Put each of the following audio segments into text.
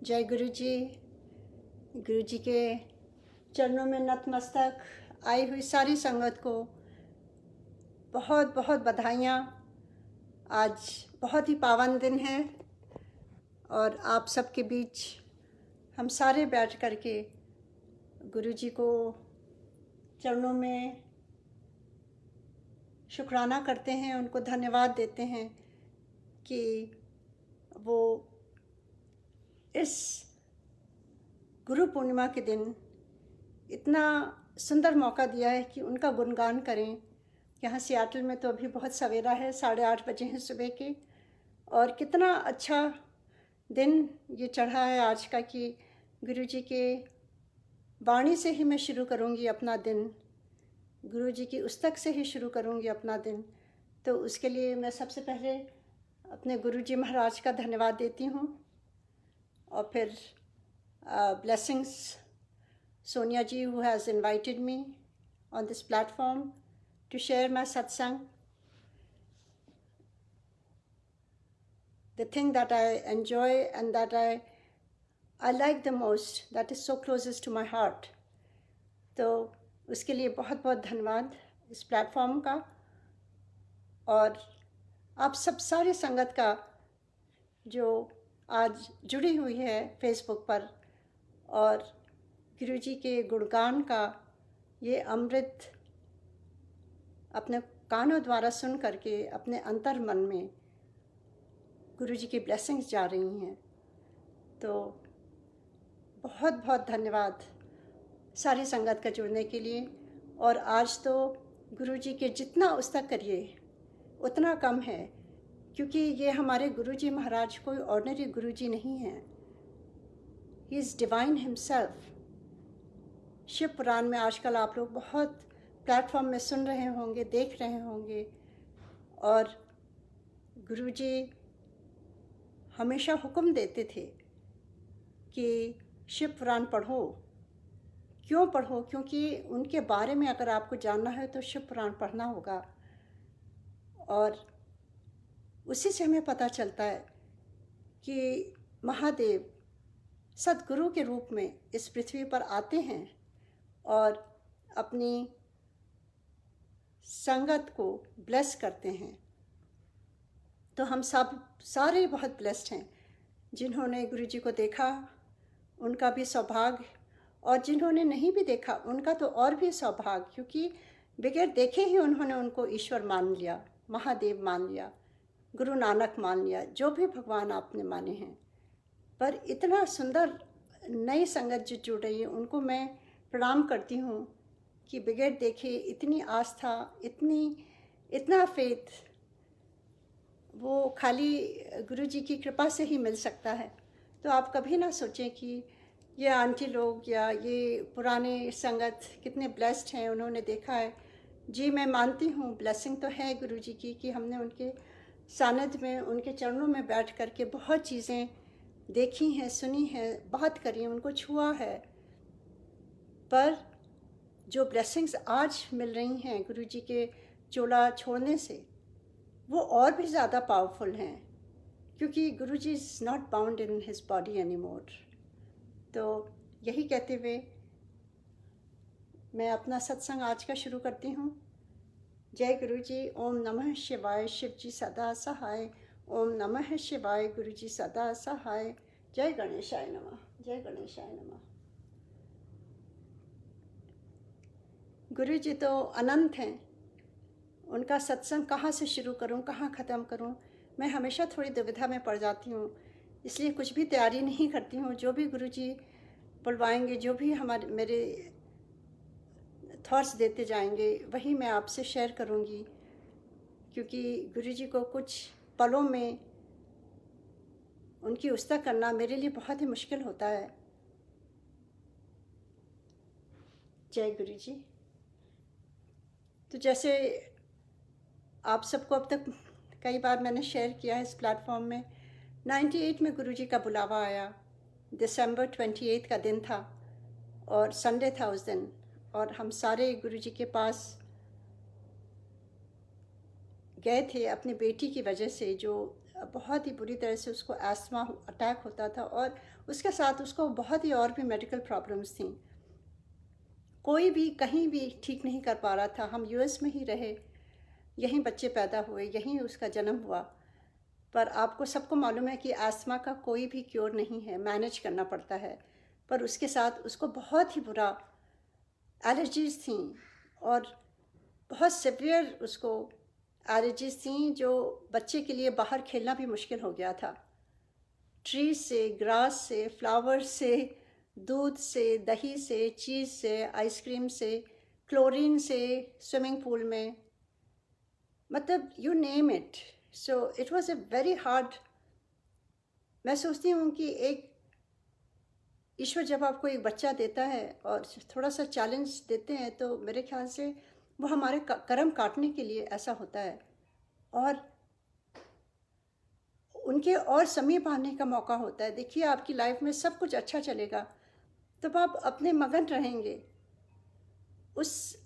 जय गुरु जी। गुरु जी के चरणों में नतमस्तक आई हुई सारी संगत को बहुत बहुत बधाइयाँ। आज बहुत ही पावन दिन है और आप सबके बीच हम सारे बैठ कर के गुरु जी को चरणों में शुक्राना करते हैं, उनको धन्यवाद देते हैं कि वो इस गुरु पूर्णिमा के दिन इतना सुंदर मौका दिया है कि उनका गुणगान करें। यहाँ सियाटल में तो अभी बहुत सवेरा है, 8:30 बजे हैं सुबह के, और कितना अच्छा दिन ये चढ़ा है आज का कि गुरु जी के वाणी से ही मैं शुरू करूँगी अपना दिन, गुरु जी की उस्तक से ही शुरू करूँगी अपना दिन। तो उसके लिए मैं सबसे पहले अपने गुरु जी महाराज का धन्यवाद देती हूँ और फिर blessings Sonia ji, who has invited me on this platform to share my satsang. The thing that I enjoy and that I like the most, that is so closest to my heart. तो उसके लिए बहुत बहुत धन्यवाद इस platform का और आप सब सारी संगत का जो आज जुड़ी हुई है फेसबुक पर और गुरु जी के गुणगान का ये अमृत अपने कानों द्वारा सुन करके अपने अंतर मन में गुरु जी की ब्लेसिंग्स जा रही हैं। तो बहुत बहुत धन्यवाद सारी संगत का जुड़ने के लिए। और आज तो गुरु जी के जितना उस्तक करिए उतना कम है, क्योंकि ये हमारे गुरु जी महाराज कोई ऑर्डिनरी गुरु जी नहीं हैं। He is divine himself. Shiv Puran में आजकल आप लोग बहुत प्लेटफॉर्म में सुन रहे होंगे, देख रहे होंगे, और गुरु जी हमेशा हुक्म देते थे कि शिव पुराण पढ़ो। क्यों पढ़ो? क्योंकि उनके बारे में अगर आपको जानना है तो शिव पुराण पढ़ना होगा। और उसी से हमें पता चलता है कि महादेव सद्गुरु के रूप में इस पृथ्वी पर आते हैं और अपनी संगत को ब्लेस करते हैं। तो हम सब सारे बहुत ब्लेस्ड हैं। जिन्होंने गुरु जी को देखा उनका भी सौभाग्य, और जिन्होंने नहीं भी देखा उनका तो और भी सौभाग्य, क्योंकि बगैर देखे ही उन्होंने उनको ईश्वर मान लिया, महादेव मान लिया, गुरु नानक मान लिया, जो भी भगवान आपने माने हैं। पर इतना सुंदर नई संगत जो जुड़ रही है उनको मैं प्रणाम करती हूँ कि बगैर देखे इतनी आस्था, इतना फेथ, वो खाली गुरु जी की कृपा से ही मिल सकता है। तो आप कभी ना सोचें कि ये आंटी लोग या ये पुराने संगत कितने ब्लेस्ड हैं, उन्होंने देखा है। जी मैं मानती हूँ ब्लेसिंग तो है गुरु जी की कि हमने उनके सानिध्य में, उनके चरणों में बैठ कर के बहुत चीज़ें देखी हैं, सुनी हैं, बात करी है, उनको छुआ है। पर जो ब्लेसिंग्स आज मिल रही हैं गुरु जी के चोला छोड़ने से, वो और भी ज़्यादा पावरफुल हैं, क्योंकि Guru ji is not bound in his body any more. तो यही कहते हुए मैं अपना सत्संग आज का शुरू करती हूँ। जय गुरु जी। ओम नमः शिवाय। शिव जी सदा सहाय। ओम नमः शिवाय। गुरु जी सदा सहाय। जय गणेशाय नमः। जय गणेशाय नमः। गुरु जी तो अनंत हैं, उनका सत्संग कहाँ से शुरू करूँ, कहाँ ख़त्म करूँ, मैं हमेशा थोड़ी दुविधा में पड़ जाती हूँ। इसलिए कुछ भी तैयारी नहीं करती हूँ। जो भी गुरु जी बुलवाएंगे, जो भी मेरे थॉट्स देते जाएंगे, वही मैं आपसे शेयर करूँगी, क्योंकि गुरु जी को कुछ पलों में उनकी उस्तक करना मेरे लिए बहुत ही मुश्किल होता है। जय गुरु जी। तो जैसे आप सबको अब तक कई बार मैंने शेयर किया है इस प्लेटफॉर्म में, 98 में गुरु जी का बुलावा आया। दिसंबर 28 का दिन था और संडे था उस दिन, और हम सारे गुरु जी के पास गए थे अपनी बेटी की वजह से, जो बहुत ही बुरी तरह से उसको एस्थमा अटैक होता था और उसके साथ उसको बहुत ही और भी मेडिकल प्रॉब्लम्स थी। कोई भी कहीं भी ठीक नहीं कर पा रहा था। हम यूएस में ही रहे, यहीं बच्चे पैदा हुए, यहीं उसका जन्म हुआ, पर आपको सबको मालूम है कि आस्थमा का कोई भी क्योर नहीं है, मैनेज करना पड़ता है। पर उसके साथ उसको बहुत ही बुरा एलर्जीज़ थी और बहुत सिवियर उसको एलर्जीज़ थी, जो बच्चे के लिए बाहर खेलना भी मुश्किल हो गया था। ट्रीज से, ग्रास से, फ्लावर से, दूध से, दही से, चीज़ से, आइसक्रीम से, क्लोरीन से, स्विमिंग पूल में, मतलब you name it. So it was a very hard. मैं सोचती हूँ कि एक ईश्वर जब आपको एक बच्चा देता है और थोड़ा सा चैलेंज देते हैं, तो मेरे ख्याल से वो हमारे कर्म काटने के लिए ऐसा होता है, और उनके और समीप आने का मौका होता है। देखिए, आपकी लाइफ में सब कुछ अच्छा चलेगा तब आप अपने मगन रहेंगे, उस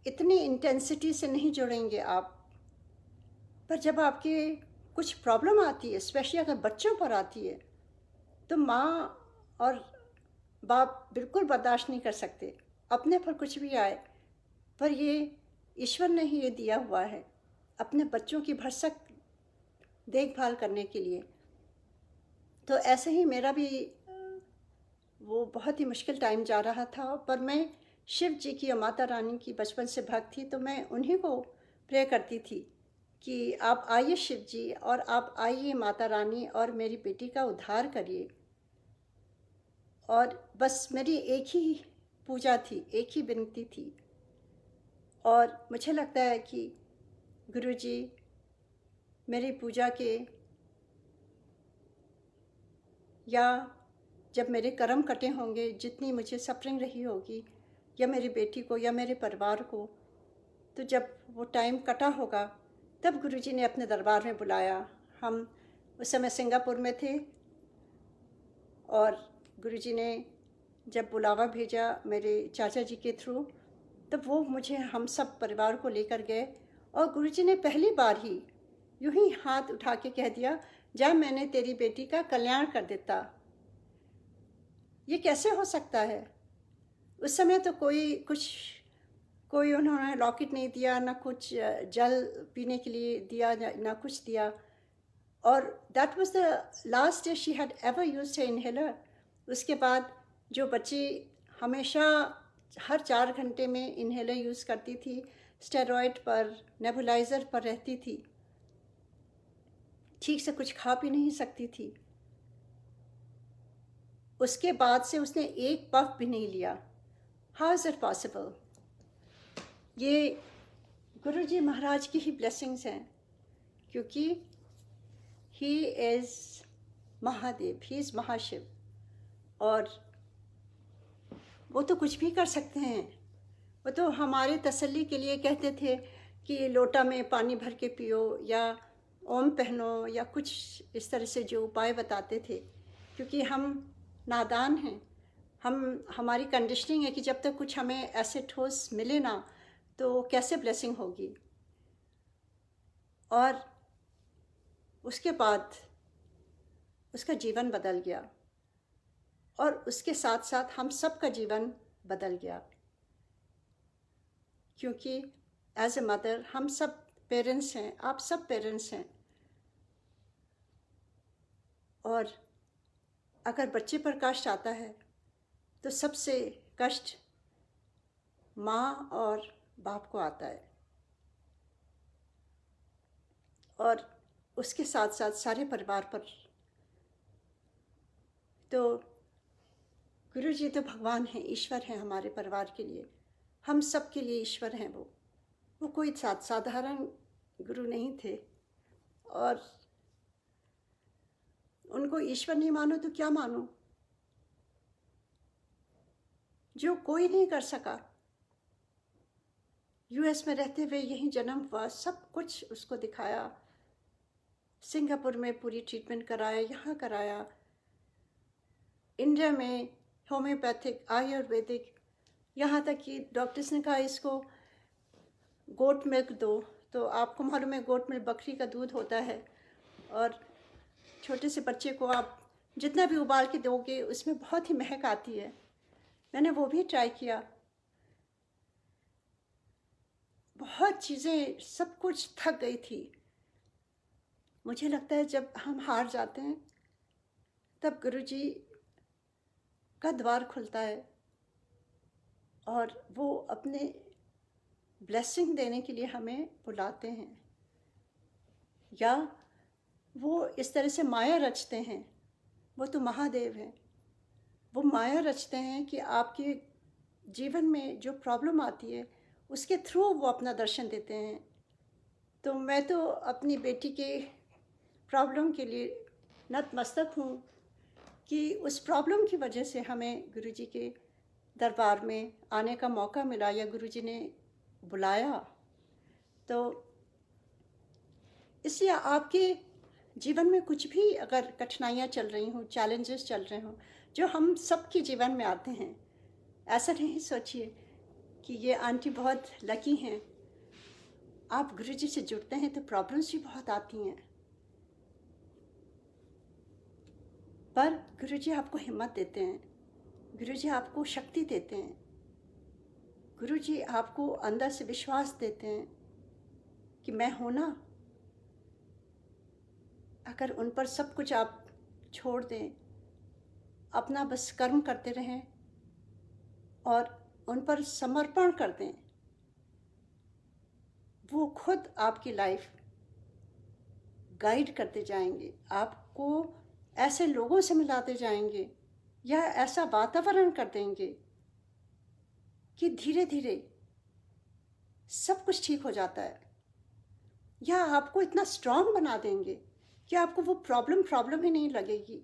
इतनी इंटेंसिटी से नहीं जुड़ेंगे आप। पर जब आपके कुछ प्रॉब्लम आती है, स्पेशली अगर बच्चों पर आती है, तो माँ और बाप बिल्कुल बर्दाश्त नहीं कर सकते। अपने पर कुछ भी आए, पर ये ईश्वर ने ही ये दिया हुआ है अपने बच्चों की भरसक देखभाल करने के लिए। तो ऐसे ही मेरा भी वो बहुत ही मुश्किल टाइम जा रहा था, पर मैं शिव जी की और माता रानी की बचपन से भक्त थी, तो मैं उन्हीं को प्रे करती थी कि आप आइए शिव जी, और आप आइए माता रानी, और मेरी बेटी का उद्धार करिए। और बस मेरी एक ही पूजा थी, एक ही विनती थी। और मुझे लगता है कि गुरुजी मेरी पूजा के, या जब मेरे कर्म कटे होंगे, जितनी मुझे सफरिंग रही होगी, या मेरी बेटी को या मेरे परिवार को, तो जब वो टाइम कटा होगा, तब गुरुजी ने अपने दरबार में बुलाया। हम उस समय सिंगापुर में थे, और गुरुजी ने जब बुलावा भेजा मेरे चाचा जी के थ्रू, तब वो मुझे हम सब परिवार को लेकर गए, और गुरुजी ने पहली बार ही यूं ही हाथ उठा के कह दिया, जा मैंने तेरी बेटी का कल्याण कर देता। ये कैसे हो सकता है? उस समय तो कोई उन्होंने लॉकेट नहीं दिया, ना कुछ जल पीने के लिए दिया, ना कुछ दिया। और that was the last day she had ever used A inhaler. उसके बाद जो बच्ची हमेशा हर 4 घंटे में इनहेलर यूज़ करती थी, स्टेरॉइड पर, नेबुलाइज़र पर रहती थी, ठीक से कुछ खा भी नहीं सकती थी, उसके बाद से उसने एक पफ भी नहीं लिया। How is it possible? ये गुरुजी महाराज की ही ब्लेसिंग्स हैं, क्योंकि he is Mahadev, he is Mahashiv, और वो तो कुछ भी कर सकते हैं। वो तो हमारे तसल्ली के लिए कहते थे कि लोटा में पानी भर के पियो, या ओम पहनो, या कुछ इस तरह से जो उपाय बताते थे, क्योंकि हम नादान हैं। हमारी कंडीशनिंग है कि जब तक कुछ हमें ऐसे ठोस मिले ना, तो कैसे ब्लेसिंग होगी। और उसके बाद उसका जीवन बदल गया, और उसके साथ साथ हम सब का जीवन बदल गया, क्योंकि एज ए मदर हम सब पेरेंट्स हैं, आप सब पेरेंट्स हैं, और अगर बच्चे पर कष्ट आता है तो सबसे कष्ट माँ और बाप को आता है, और उसके साथ साथ सारे परिवार पर। तो गुरु जी तो भगवान हैं, ईश्वर हैं हमारे परिवार के लिए, हम सब के लिए ईश्वर हैं। वो कोई साधारण गुरु नहीं थे, और उनको ईश्वर नहीं मानो तो क्या मानो? जो कोई नहीं कर सका, यूएस में रहते हुए यहीं जन्म हुआ, सब कुछ उसको दिखाया, सिंगापुर में पूरी ट्रीटमेंट कराया, यहाँ कराया, इंडिया में होम्योपैथिक, आयुर्वेदिक, यहाँ तक कि डॉक्टर्स ने कहा इसको गोट मिल्क दो, तो आपको मालूम है गोट मिल्क बकरी का दूध होता है, और छोटे से बच्चे को आप जितना भी उबाल के दोगे उसमें बहुत ही महक आती है। मैंने वो भी ट्राई किया, बहुत चीज़ें, सब कुछ थक गई थी। मुझे लगता है जब हम हार जाते हैं तब गुरुजी का द्वार खुलता है और वो अपने ब्लेसिंग देने के लिए हमें बुलाते हैं, या वो इस तरह से माया रचते हैं। वो तो महादेव हैं, वो माया रचते हैं कि आपके जीवन में जो प्रॉब्लम आती है उसके थ्रू वो अपना दर्शन देते हैं। तो मैं तो अपनी बेटी के प्रॉब्लम के लिए नतमस्तक हूँ कि उस प्रॉब्लम की वजह से हमें गुरुजी के दरबार में आने का मौका मिला, या गुरुजी ने बुलाया। तो इसलिए आपके जीवन में कुछ भी अगर कठिनाइयाँ चल रही हों, चैलेंजेस चल रहे हों, जो हम सबके जीवन में आते हैं, ऐसा नहीं सोचिए कि ये आंटी बहुत लकी हैं। आप गुरुजी से जुड़ते हैं तो प्रॉब्लम्स भी बहुत आती हैं, पर गुरुजी आपको हिम्मत देते हैं, गुरुजी आपको शक्ति देते हैं, गुरुजी आपको अंदर से विश्वास देते हैं कि मैं हूँ ना। अगर उन पर सब कुछ आप छोड़ दें, अपना बस कर्म करते रहें और उन पर समर्पण कर दें, वो खुद आपकी लाइफ गाइड करते जाएंगे, आपको ऐसे लोगों से मिलाते जाएंगे या ऐसा वातावरण कर देंगे कि धीरे धीरे सब कुछ ठीक हो जाता है, या आपको इतना स्ट्रांग बना देंगे कि आपको वो प्रॉब्लम ही नहीं लगेगी।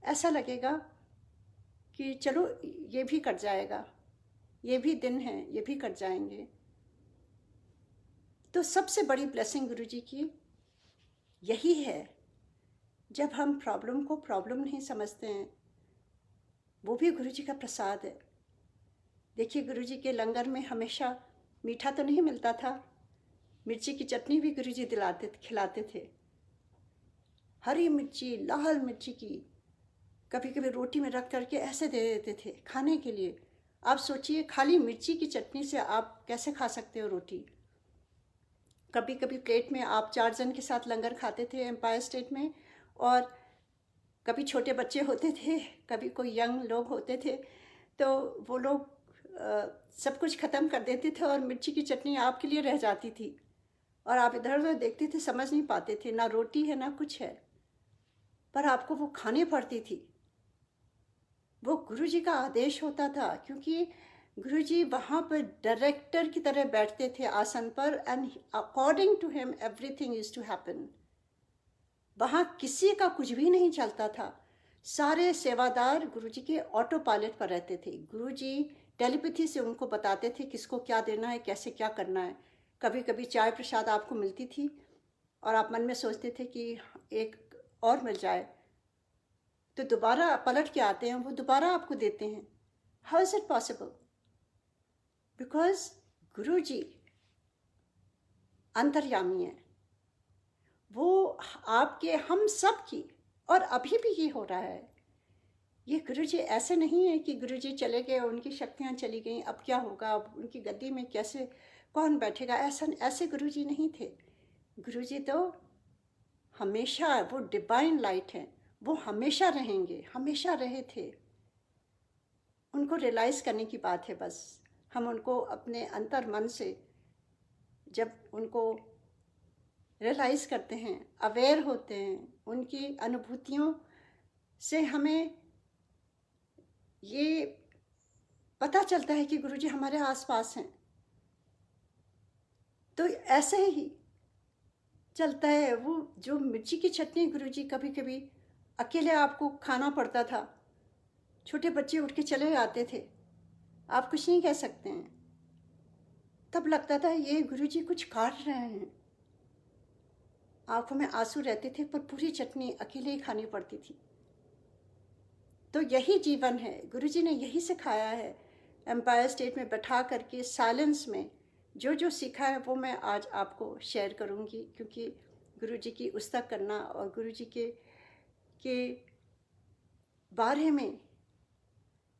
ऐसा लगेगा कि चलो ये भी कट जाएगा, ये भी दिन है, ये भी कट जाएंगे। तो सबसे बड़ी ब्लेसिंग गुरुजी की यही है, जब हम प्रॉब्लम को प्रॉब्लम नहीं समझते हैं, वो भी गुरुजी का प्रसाद है। देखिए, गुरुजी के लंगर में हमेशा मीठा तो नहीं मिलता था, मिर्ची की चटनी भी गुरुजी खिलाते थे, हरी मिर्ची, लाल मिर्ची की, कभी कभी रोटी में रख करके ऐसे दे देते थे खाने के लिए। आप सोचिए, खाली मिर्ची की चटनी से आप कैसे खा सकते हो रोटी। कभी कभी प्लेट में आप 4 जन के साथ लंगर खाते थे एम्पायर स्टेट में, और कभी छोटे बच्चे होते थे, कभी कोई यंग लोग होते थे, तो वो लोग सब कुछ ख़त्म कर देते थे और मिर्ची की चटनी आपके लिए रह जाती थी, और आप इधर उधर देखते थे, समझ नहीं पाते थे, ना रोटी है ना कुछ है, पर आपको वो खानी पड़ती थी। वो गुरुजी का आदेश होता था, क्योंकि गुरुजी वहाँ पर डायरेक्टर की तरह बैठते थे आसन पर, and according to him everything is to happen. वहाँ किसी का कुछ भी नहीं चलता था, सारे सेवादार गुरुजी के ऑटो पायलट पर रहते थे। गुरुजी टेलीपैथी से उनको बताते थे किसको क्या देना है, कैसे क्या करना है। कभी कभी चाय प्रसाद आपको मिलती थी और आप मन में सोचते थे कि एक और मिल जाए, तो दोबारा पलट के आते हैं, वो दोबारा आपको देते हैं। How is it possible? Because Guruji अंतर्यामी है, वो आपके, हम सब की, और अभी भी ये हो रहा है। ये गुरुजी ऐसे नहीं है कि गुरुजी चले गए, उनकी शक्तियाँ चली गईं, अब क्या होगा, अब उनकी गद्दी में कैसे कौन बैठेगा, ऐसे गुरुजी नहीं थे। गुरुजी तो हमेशा, वो डिवाइन लाइट है, वो हमेशा रहेंगे, हमेशा रहे थे। उनको रियलाइज़ करने की बात है बस। हम उनको अपने अंतर मन से जब उनको रियलाइज़ करते हैं, अवेयर होते हैं, उनकी अनुभूतियों से हमें ये पता चलता है कि गुरुजी हमारे आसपास हैं। तो ऐसे ही चलता है। वो जो मिर्ची की चटनी गुरुजी कभी कभी अकेले आपको खाना पड़ता था, छोटे बच्चे उठ के चले आते थे, आप कुछ नहीं कह सकते हैं, तब लगता था ये गुरुजी कुछ काट रहे हैं, आंखों में आंसू रहते थे, पर पूरी चटनी अकेले ही खानी पड़ती थी। तो यही जीवन है, गुरुजी ने यही सिखाया है। एम्पायर स्टेट में बैठा करके साइलेंस में जो जो सीखा है वो मैं आज आपको शेयर करूंगी, क्योंकि गुरुजी की उस्तक करना और गुरुजी के कि 12 में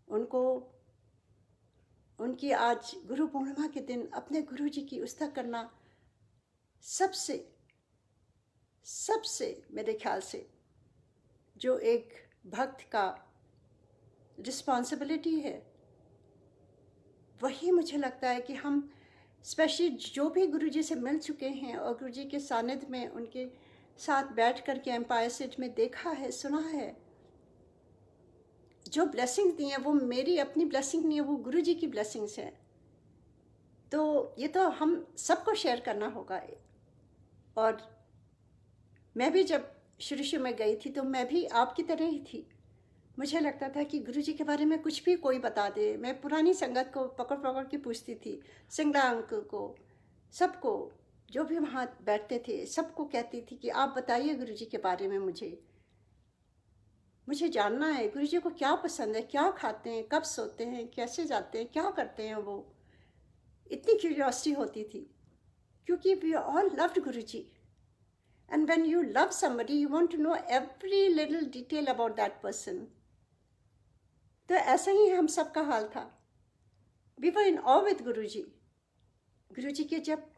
उनको उनकी आज गुरु पूर्णिमा के दिन अपने गुरु जी की उस्ता करना सबसे मेरे ख्याल से जो एक भक्त का रिस्पॉन्सिबिलिटी है, वही मुझे लगता है कि हम स्पेशली जो भी गुरु जी से मिल चुके हैं और गुरु जी के सानिध्य में उनके साथ बैठ कर के एम्पायर स्टेट में देखा है, सुना है, जो ब्लेसिंग्स दी हैं वो मेरी अपनी ब्लेसिंग नहीं है, वो गुरु जी की ब्लेसिंग्स हैं। तो ये तो हम सबको शेयर करना होगा। और मैं भी जब शुरू में गई थी तो मैं भी आपकी तरह ही थी। मुझे लगता था कि गुरु जी के बारे में कुछ भी कोई बता दे। मैं पुरानी संगत को पकड़ पकड़ के पूछती थी, सिंगला अंकल को, सबको, जो भी वहाँ बैठते थे सबको कहती थी कि आप बताइए गुरु जी के बारे में, मुझे जानना है गुरु जी को क्या पसंद है, क्या खाते हैं, कब सोते हैं, कैसे जाते हैं, क्या करते हैं। वो इतनी क्यूरियोसिटी होती थी क्योंकि we all loved Guru ji. And when you love somebody, you want to know every little detail about that person. तो ऐसा ही हम सबका हाल था। We were in awe with गुरुजी। गुरुजी के जब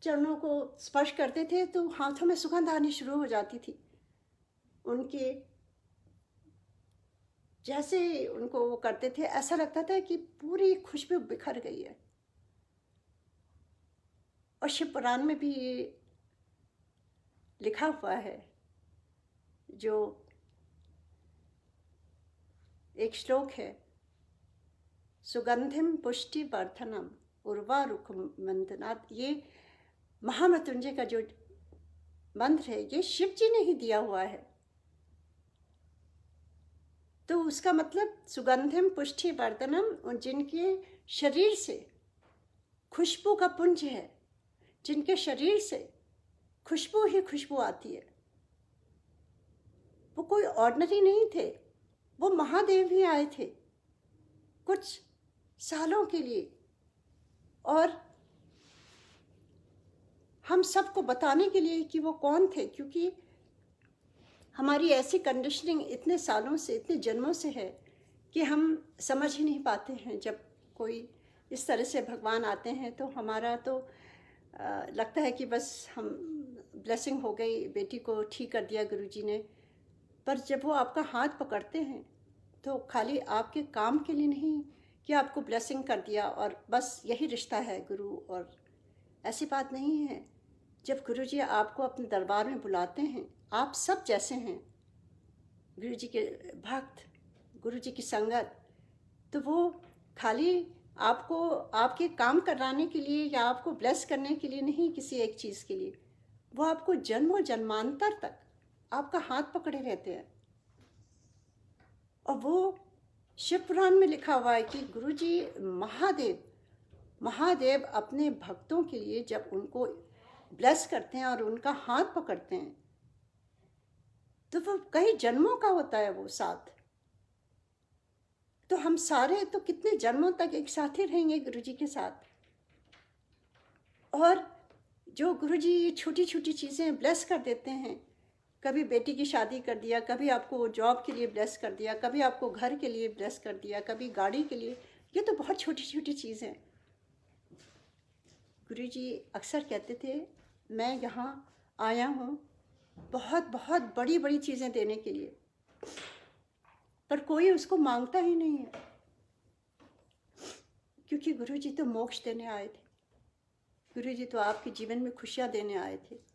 चरणों को स्पर्श करते थे तो हाथों में सुगंध आनी शुरू हो जाती थी। उनके जैसे उनको वो करते थे ऐसा लगता था कि पूरी खुशबू बिखर गई है। और शिव पुराण में भी ये लिखा हुआ है, जो एक श्लोक है, सुगंधिम पुष्टि वर्धनम उर्वारुक मंथनात्। ये महामृत्युंजय का जो मंत्र है ये शिव जी ने ही दिया हुआ है। तो उसका मतलब सुगंधिम पुष्टि वर्धनम, जिनके शरीर से खुशबू का पुंज है, जिनके शरीर से खुशबू ही खुशबू आती है। वो कोई ऑर्डिनरी नहीं थे, वो महादेव ही आए थे कुछ सालों के लिए। और हम सबको बताने के लिए कि वो कौन थे, क्योंकि हमारी ऐसी कंडीशनिंग इतने सालों से, इतने जन्मों से है कि हम समझ ही नहीं पाते हैं। जब कोई इस तरह से भगवान आते हैं तो हमारा तो लगता है कि बस हम ब्लेसिंग हो गई, बेटी को ठीक कर दिया गुरुजी ने। पर जब वो आपका हाथ पकड़ते हैं तो खाली आपके काम के लिए नहीं कि आपको ब्लेसिंग कर दिया और बस यही रिश्ता है गुरु, और ऐसी बात नहीं है। जब गुरुजी आपको अपने दरबार में बुलाते हैं, आप सब जैसे हैं, गुरुजी के भक्त, गुरुजी की संगत, तो वो खाली आपको आपके काम कराने के लिए या आपको ब्लेस करने के लिए नहीं, किसी एक चीज़ के लिए, वो आपको जन्मों जन्मांतर तक आपका हाथ पकड़े रहते हैं। और वो शिव पुराण में लिखा हुआ है कि गुरुजी महादेव अपने भक्तों के लिए जब उनको ब्लेस करते हैं और उनका हाथ पकड़ते हैं तो वो कई जन्मों का होता है वो साथ। तो हम सारे तो कितने जन्मों तक एक साथ ही रहेंगे गुरुजी के साथ। और जो गुरुजी छोटी छोटी चीज़ें ब्लेस कर देते हैं, कभी बेटी की शादी कर दिया, कभी आपको जॉब के लिए ब्लेस कर दिया, कभी आपको घर के लिए ब्लेस कर दिया, कभी गाड़ी के लिए, ये तो बहुत छोटी छोटी चीज़ें। गुरुजी अक्सर कहते थे, मैं यहाँ आया हूँ बहुत बहुत बड़ी बड़ी चीज़ें देने के लिए, पर कोई उसको मांगता ही नहीं है, क्योंकि गुरुजी तो मोक्ष देने आए थे। गुरुजी तो आपके जीवन में खुशियाँ देने आए थे।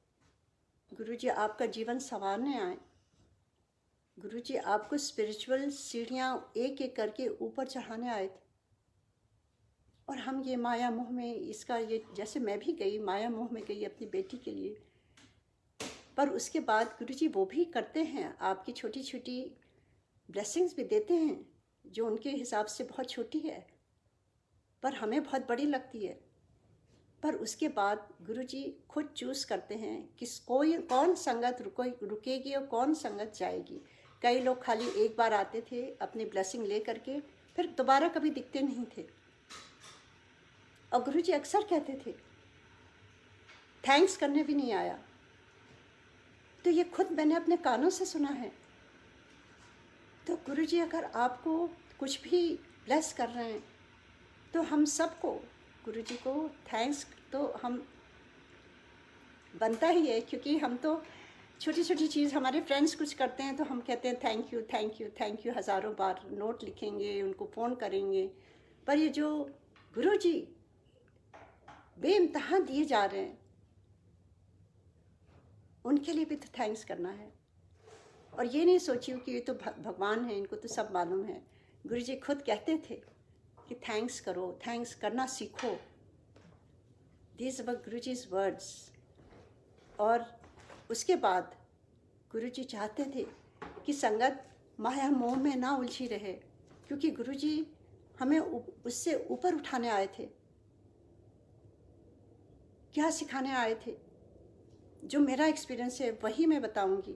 गुरुजी आपका जीवन संवारने आए। गुरुजी आपको स्पिरिचुअल सीढ़ियाँ एक एक करके ऊपर चढ़ाने आए थे। और हम ये माया मोह में इसका, ये जैसे मैं भी गई माया मोह में गई अपनी बेटी के लिए, पर उसके बाद गुरुजी वो भी करते हैं, आपकी छोटी छोटी ब्लेसिंग्स भी देते हैं जो उनके हिसाब से बहुत छोटी है पर हमें बहुत बड़ी लगती है। पर उसके बाद गुरुजी खुद चूज़ करते हैं कि कौन संगत रुकेगी और कौन संगत जाएगी। कई लोग खाली एक बार आते थे अपनी ब्लेसिंग ले करके, फिर दोबारा कभी दिखते नहीं थे। और गुरुजी अक्सर कहते थे थैंक्स करने भी नहीं आया। तो ये खुद मैंने अपने कानों से सुना है तो गुरुजी अगर आपको कुछ भी ब्लेस कर रहे हैं तो हम सबको गुरुजी को थैंक्स तो हम बनता ही है, क्योंकि हम तो छोटी छोटी चीज़, हमारे फ्रेंड्स कुछ करते हैं तो हम कहते हैं thank you thank you thank you, हज़ारों बार नोट लिखेंगे, उनको फ़ोन करेंगे। पर ये जो गुरुजी बेइंतहा दिए जा रहे हैं उनके लिए भी तो थैंक्स करना है। और ये नहीं सोचिए कि ये तो भगवान है, इनको तो सब मालूम है। गुरुजी खुद कहते थे कि थैंक्स करो, थैंक्स करना सीखो। These were Guruji's words. और उसके बाद गुरुजी चाहते थे कि संगत माया मोह में ना उलझी रहे, क्योंकि गुरुजी हमें उससे ऊपर उठाने आए थे। क्या सिखाने आए थे? जो मेरा एक्सपीरियंस है वही मैं बताऊंगी,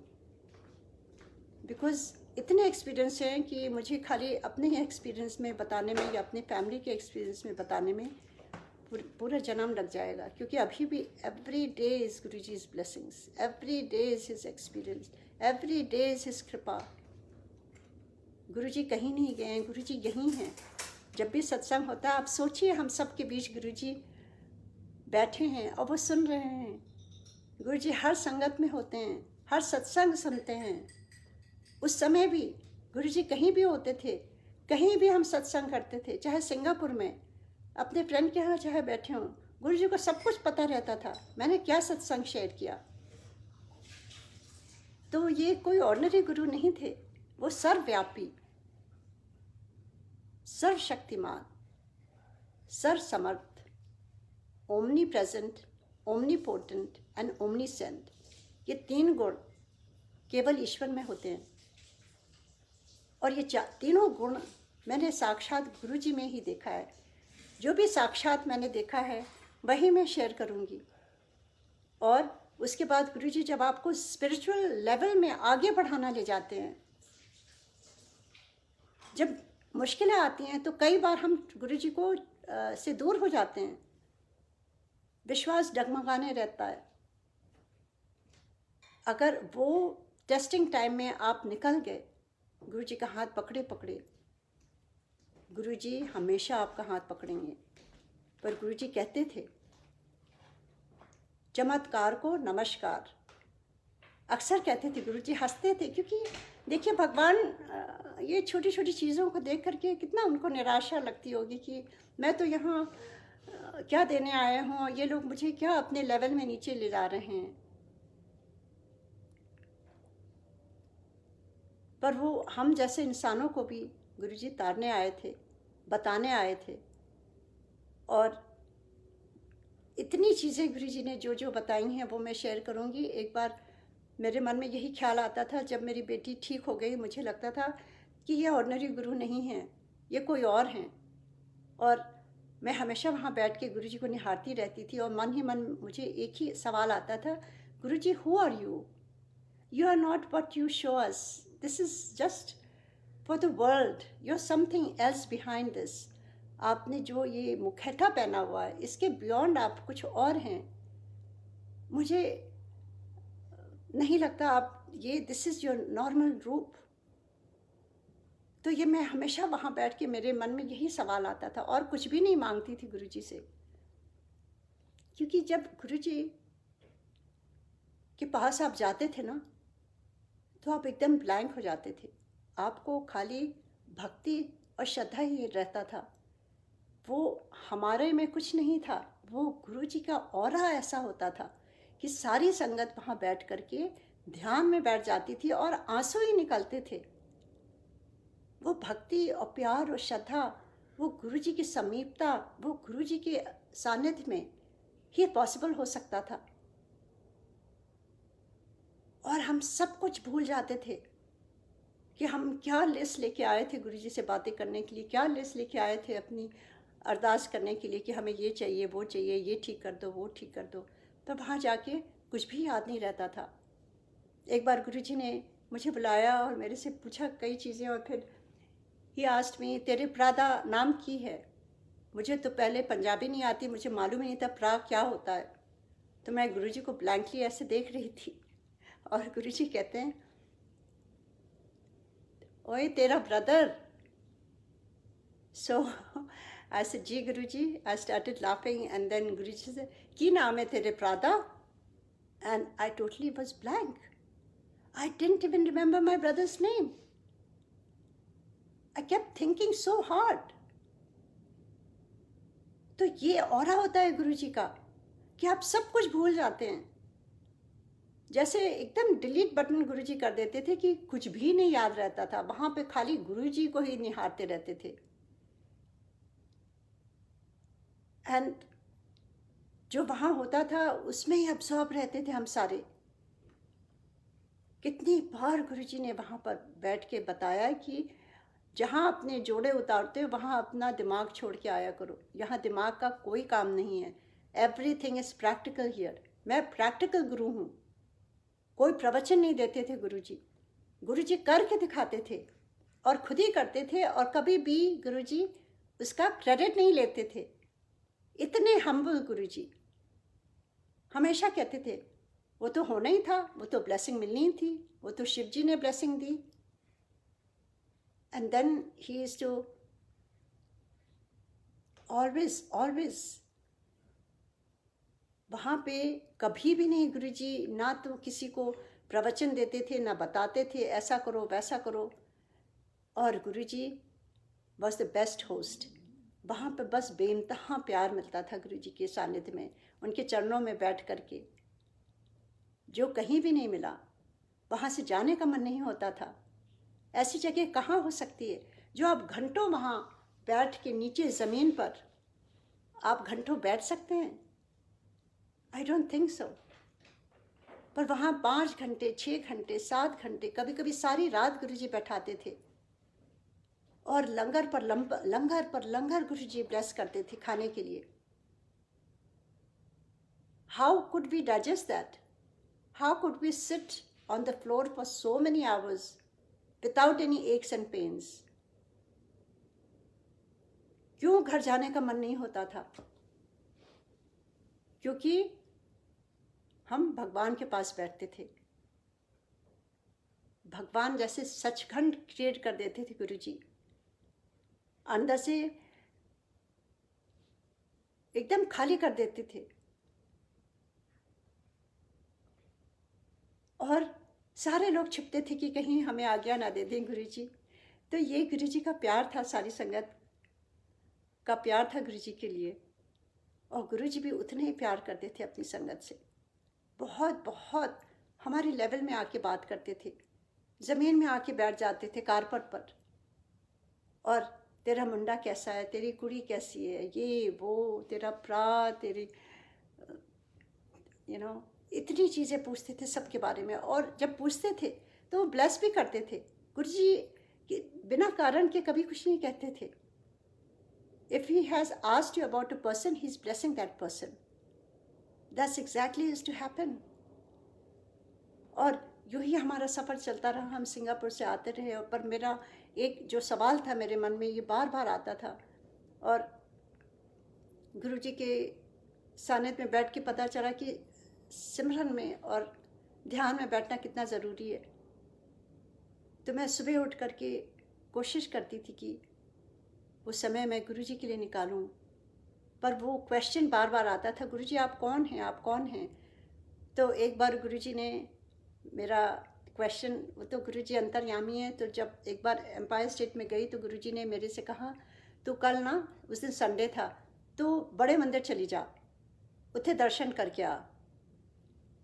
बिकॉज़ इतने एक्सपीरियंस हैं कि मुझे खाली अपने ही एक्सपीरियंस में बताने में या अपने फैमिली के एक्सपीरियंस में बताने में पूरा जन्म लग जाएगा। क्योंकि अभी भी every day is Guruji's blessings, every day is his experience, every day is his कृपा। गुरुजी कहीं नहीं गए हैं, गुरुजी यहीं हैं। जब भी सत्संग होता है, आप सोचिए हम सब के बीच गुरुजी बैठे हैं और वो सुन रहे हैं। गुरुजी हर संगत में होते हैं, हर सत्संग सुनते हैं। उस समय भी गुरुजी कहीं भी होते थे, कहीं भी हम सत्संग करते थे, चाहे सिंगापुर में अपने फ्रेंड के यहाँ चाहे बैठे हों, गुरुजी को सब कुछ पता रहता था मैंने क्या सत्संग शेयर किया। तो ये कोई ऑर्डिनरी गुरु नहीं थे, वो सर्वव्यापी, सर्वशक्तिमान, सर्वसमर्थ, omnipresent, omnipotent and omniscient. ये तीन गुण केवल ईश्वर में होते हैं। और ये तीनों गुण मैंने साक्षात गुरुजी में ही देखा है। जो भी साक्षात मैंने देखा है वही मैं शेयर करूँगी। और उसके बाद गुरुजी जब आपको स्पिरिचुअल लेवल में आगे बढ़ाना ले जाते हैं, जब मुश्किलें आती हैं तो कई बार हम गुरुजी को से दूर हो जाते हैं, विश्वास डगमगाने रहता है। अगर वो टेस्टिंग टाइम में आप निकल गए, गुरुजी का हाथ पकड़े पकड़े, गुरुजी हमेशा आपका हाथ पकड़ेंगे। पर गुरुजी कहते थे चमत्कार को नमस्कार। अक्सर कहते थे, गुरुजी हंसते थे, क्योंकि देखिए भगवान ये छोटी छोटी चीज़ों को देख करके कितना उनको निराशा लगती होगी कि मैं तो यहाँ क्या देने आया हूँ, ये लोग मुझे क्या अपने लेवल में नीचे ले जा रहे हैं। पर वो हम जैसे इंसानों को भी गुरुजी तारने आए थे, बताने आए थे। और इतनी चीज़ें गुरुजी ने जो जो बताई हैं वो मैं शेयर करूँगी। एक बार मेरे मन में यही ख्याल आता था, जब मेरी बेटी ठीक हो गई, मुझे लगता था कि ये ऑर्डिनरी गुरु नहीं हैं, ये कोई और हैं। और मैं हमेशा वहाँ बैठ के गुरुजी को निहारती रहती थी और मन ही मन मुझे एक ही सवाल आता था, Guruji who are you? You are not what you show us, this is just for the world, you are something else behind this. आपने जो ये मुखौटा पहना हुआ है, इसके बियॉन्ड आप कुछ और हैं। मुझे नहीं लगता आप ये दिस इज़ योर नॉर्मल रूप। तो ये मैं हमेशा वहाँ बैठ के मेरे मन में यही सवाल आता था और कुछ भी नहीं मांगती थी गुरुजी से। क्योंकि जब गुरुजी के पास आप जाते थे ना, तो आप एकदम ब्लैंक हो जाते थे। आपको खाली भक्ति और श्रद्धा ही रहता था। वो हमारे में कुछ नहीं था, वो गुरुजी का ऑरा ऐसा होता था कि सारी संगत वहाँ बैठ करके ध्यान में बैठ जाती थी और आंसू ही निकलते थे। वो भक्ति और प्यार और श्रद्धा, वो गुरुजी की समीपता, वो गुरुजी के सानिध्य में ही पॉसिबल हो सकता था। और हम सब कुछ भूल जाते थे कि हम क्या लिस्ट लेके आए थे गुरुजी से बातें करने के लिए, क्या लिस्ट लेके आए थे अपनी अरदास करने के लिए कि हमें ये चाहिए, वो चाहिए, ये ठीक कर दो, वो ठीक कर दो। तो वहाँ जाके कुछ भी याद नहीं रहता था। एक बार गुरुजी ने मुझे बुलाया और मेरे से पूछा कई चीज़ें, और फिर ही आस्क्ड मी, तेरे प्रादा नाम की है? मुझे तो पहले पंजाबी नहीं आती, मुझे मालूम ही नहीं था प्रा क्या होता है। तो मैं गुरुजी को ब्लैंकली ऐसे देख रही थी और गुरुजी कहते हैं, ओए तेरा ब्रदर. So I said, जी Guruji. I started laughing, and then Guruji said, की नाम है तेरे Prada? And I totally was blank. I didn't even remember my brother's name. I kept thinking so hard. तो ये औरा होता है गुरुजी का कि आप सब कुछ भूल जाते हैं. जैसे एकदम डिलीट बटन गुरुजी कर देते थे कि कुछ भी नहीं याद रहता था. वहाँ पे खाली गुरुजी को ही निहारते रहते थे. एंड जो वहाँ होता था उसमें ही अब्सॉर्ब रहते थे हम सारे. कितनी बार गुरुजी ने वहाँ पर बैठ के बताया कि जहाँ अपने जोड़े उतारते हो वहाँ अपना दिमाग छोड़ के आया करो. यहाँ दिमाग का कोई काम नहीं है. Everything is practical here. मैं प्रैक्टिकल गुरु हूँ. कोई प्रवचन नहीं देते थे गुरुजी. गुरुजी करके दिखाते थे और खुद ही करते थे, और कभी भी गुरुजी उसका क्रेडिट नहीं लेते थे. इतने हम्बल गुरुजी. हमेशा कहते थे वो तो होना ही था, वो तो ब्लेसिंग मिलनी ही थी, वो तो शिव जी ने blessing the. And then he used to always वहाँ पे कभी भी नहीं गुरुजी ना तो किसी को प्रवचन देते थे ना बताते थे ऐसा करो वैसा करो. और गुरुजी वॉज द बेस्ट होस्ट. वहाँ पे बस बेइंतहा प्यार मिलता था गुरुजी के सानिध्य में, उनके चरणों में बैठ करके. जो कहीं भी नहीं मिला. वहाँ से जाने का मन नहीं होता था. ऐसी जगह कहाँ हो सकती है जो आप घंटों वहाँ बैठ के नीचे ज़मीन पर आप घंटों बैठ सकते हैं? I don't think so. पर वहाँ 5 घंटे 6 घंटे 7 घंटे कभी कभी सारी रात गुरुजी बैठाते थे. और लंगर पर लंगर गुरुजी ब्लेस करते थे खाने के लिए. How could we digest that? How could we sit on the floor for so many hours without any aches and pains? क्यों घर जाने का मन नहीं होता था? क्योंकि हम भगवान के पास बैठते थे. भगवान जैसे सचखंड क्रिएट कर देते थे गुरुजी. अंदर से एकदम खाली कर देते थे. और सारे लोग छिपते थे कि कहीं हमें आज्ञा ना दे दें गुरुजी. तो ये गुरुजी का प्यार था, सारी संगत का प्यार था गुरुजी के लिए. और गुरुजी भी उतने ही प्यार करते थे अपनी संगत से. बहुत बहुत हमारे लेवल में आके बात करते थे. ज़मीन में आके बैठ जाते थे कारपेट पर. और तेरा मुंडा कैसा है, तेरी कुड़ी कैसी है, ये वो, तेरा प्रा, तेरी इतनी चीज़ें पूछते थे सबके बारे में. और जब पूछते थे तो वो ब्लेस भी करते थे. गुरुजी बिना कारण के कभी कुछ नहीं कहते थे. If he has asked you about a person, he is blessing that person. That's exactly is to happen. और यूँ ही हमारा सफ़र चलता रहा. हम सिंगापुर से आते रहे. और पर मेरा एक जो सवाल था मेरे मन में, ये बार बार आता था. और गुरुजी के सानिध्य में बैठ के पता चला कि सिमरन में और ध्यान में बैठना कितना ज़रूरी है. तो मैं सुबह उठ करके कोशिश करती थी कि वो समय मैं गुरुजी के लिए निकालूं. पर वो क्वेश्चन बार बार आता था, गुरुजी आप कौन हैं, आप कौन हैं. तो एक बार गुरुजी ने मेरा क्वेश्चन, वो तो गुरुजी अंतर्यामी है, तो जब एक बार एम्पायर स्टेट में गई तो गुरुजी ने मेरे से कहा, तो कल ना, उस दिन संडे था, तो बड़े मंदिर चली जा, उथे दर्शन करके आ.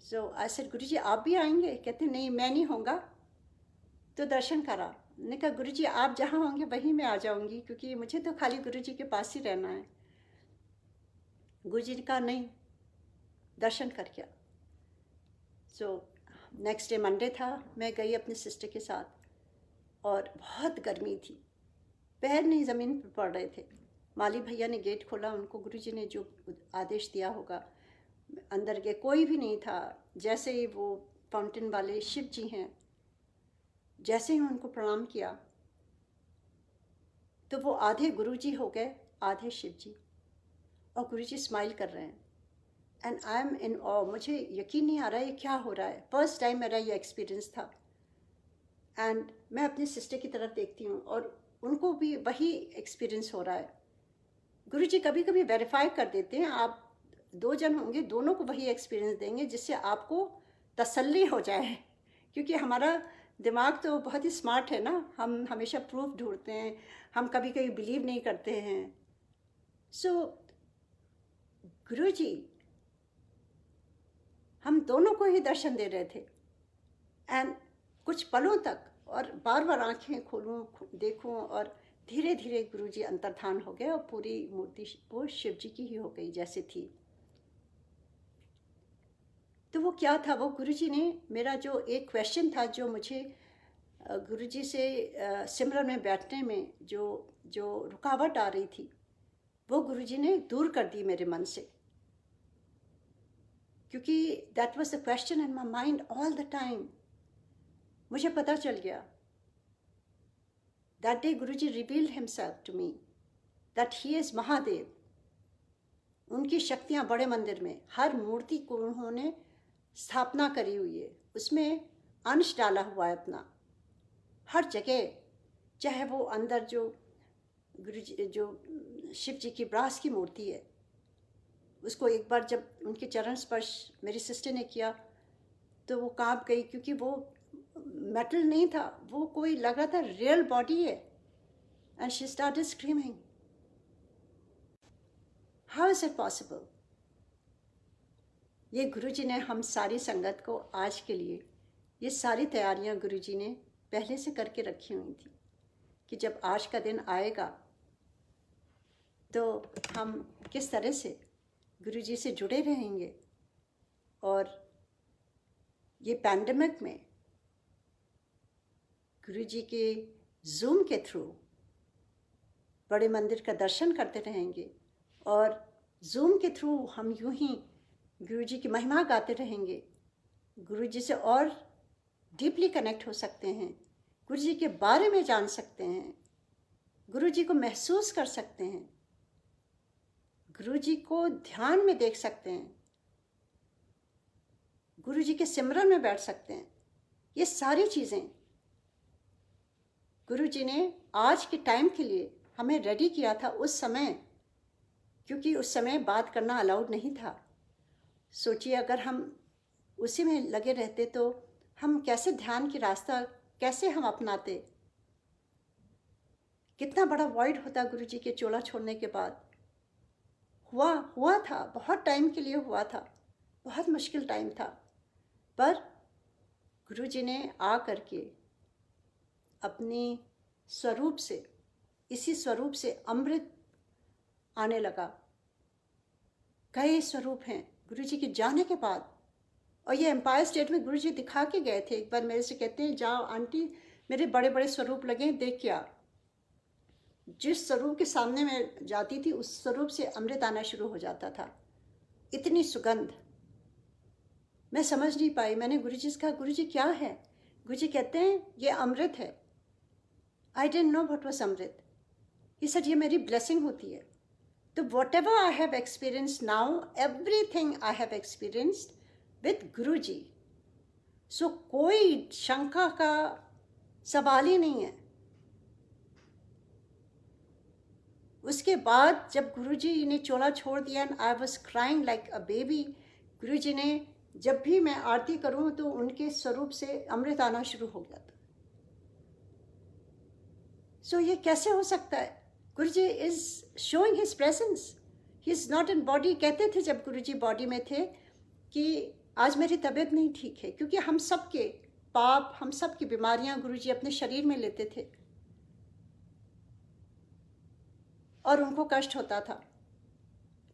सो आई सेड गुरुजी आप भी आएंगे? कहते नहीं मैं नहीं होऊंगा, तो दर्शन करा. ने कहा गुरुजी आप जहाँ होंगे वहीं मैं आ जाऊंगी, क्योंकि मुझे तो खाली गुरुजी के पास ही रहना है. गुरुजी ने कहा नहीं, दर्शन करके आ. सो नेक्स्ट डे मंडे था. मैं गई अपनी सिस्टर के साथ. और बहुत गर्मी थी, पैर नहीं ज़मीन पर पड़ रहे थे. माली भैया ने गेट खोला, उनको गुरुजी ने जो आदेश दिया होगा अंदर गए. कोई भी नहीं था. जैसे ही वो फाउंटेन वाले शिव जी हैं, जैसे ही उनको प्रणाम किया तो वो आधे गुरुजी हो गए, आधे शिव जी. और गुरुजी स्माइल कर रहे हैं. एंड आई एम इन ऑ. मुझे यकीन नहीं आ रहा है ये क्या हो रहा है. फर्स्ट टाइम मेरा ये एक्सपीरियंस था. एंड मैं अपनी सिस्टर की तरफ देखती हूँ और उनको भी वही एक्सपीरियंस हो रहा है। गुरुजी कभी कभी वेरीफाई कर देते हैं, आप दो जन होंगे, दोनों को वही एक्सपीरियंस देंगे जिससे आपको तसल्ली हो जाए, क्योंकि हमारा दिमाग तो बहुत ही स्मार्ट है ना, हम हमेशा प्रूफ ढूंढते हैं, हम कभी कभी बिलीव नहीं करते हैं। सो गुरुजी हम दोनों को ही दर्शन दे रहे थे एंड कुछ पलों तक, और बार बार आंखें खोलूं देखूं, और धीरे धीरे गुरुजी अंतर्धान हो गए और पूरी मूर्ति वो शिव जी की ही हो गई जैसे थी। तो वो क्या था, वो गुरुजी ने मेरा जो एक क्वेश्चन था जो मुझे गुरुजी से सिमरन में बैठने में जो जो रुकावट आ रही थी, वो गुरुजी ने दूर कर दी मेरे मन से, क्योंकि that was the question in my mind all the time. मुझे पता चल गया, that day Guruji revealed himself to me that he is Mahadev. उनकी शक्तियाँ बड़े मंदिर में, हर मूर्ति को उन्होंने स्थापना करी हुई है, उसमें अंश डाला हुआ है अपना, हर जगह। चाहे वो अंदर जो गुरुजी जो शिव जी की ब्रास की मूर्ति है, उसको एक बार जब उनके चरण स्पर्श मेरी सिस्टर ने किया तो वो कांप गई, क्योंकि वो मेटल नहीं था, वो कोई लग रहा था रियल बॉडी है। And she started screaming, how is it possible. ये गुरुजी ने हम सारी संगत को आज के लिए, ये सारी तैयारियां गुरुजी ने पहले से करके रखी हुई थी कि जब आज का दिन आएगा तो हम किस तरह से गुरुजी से जुड़े रहेंगे। और ये पैंडेमिक में गुरुजी के जूम के थ्रू बड़े मंदिर का दर्शन करते रहेंगे, और जूम के थ्रू हम यूं ही गुरुजी की महिमा गाते रहेंगे, गुरुजी से और डीपली कनेक्ट हो सकते हैं, गुरुजी के बारे में जान सकते हैं, गुरुजी को महसूस कर सकते हैं, गुरुजी को ध्यान में देख सकते हैं, गुरुजी के सिमरन में बैठ सकते हैं। ये सारी चीज़ें गुरुजी ने आज के टाइम के लिए हमें रेडी किया था उस समय, क्योंकि उस समय बात करना अलाउड नहीं था। सोचिए अगर हम उसी में लगे रहते तो हम कैसे ध्यान की रास्ता कैसे हम अपनाते, कितना बड़ा वॉइड होता गुरुजी के चोला छोड़ने के बाद। हुआ था, बहुत टाइम के लिए हुआ था, बहुत मुश्किल टाइम था, पर गुरुजी ने आ करके अपनी स्वरूप से, इसी स्वरूप से अमृत आने लगा। कई स्वरूप हैं गुरुजी के जाने के बाद, और ये एम्पायर स्टेट में गुरुजी दिखा के गए थे। एक बार मेरे से कहते हैं, जाओ आंटी मेरे बड़े बड़े स्वरूप लगे, देख के आ। जिस स्वरूप के सामने मैं जाती थी उस स्वरूप से अमृत आना शुरू हो जाता था, इतनी सुगंध। मैं समझ नहीं पाई, मैंने गुरुजी से कहा, गुरुजी क्या है? गुरुजी कहते हैं ये अमृत है। I didn't know what was amrit. He said ये मेरी ब्लेसिंग होती है। तो whatever I have experienced now, everything I have experienced with Guruji. So कोई शंका का सवाल ही नहीं है। उसके बाद जब गुरुजी ने चोला छोड़ दिया, and I was crying like a baby. Guruji ने जब भी मैं आरती करूं तो उनके स्वरूप से अमृत आना शुरू हो गया था। सो ये कैसे हो सकता है? Guruji is showing his presence, he is not in body. कहते थे जब गुरुजी बॉडी में थे कि आज मेरी तबीयत नहीं ठीक है, क्योंकि हम सब के पाप, हम सब की बीमारियां गुरुजी अपने शरीर में लेते थे और उनको कष्ट होता था।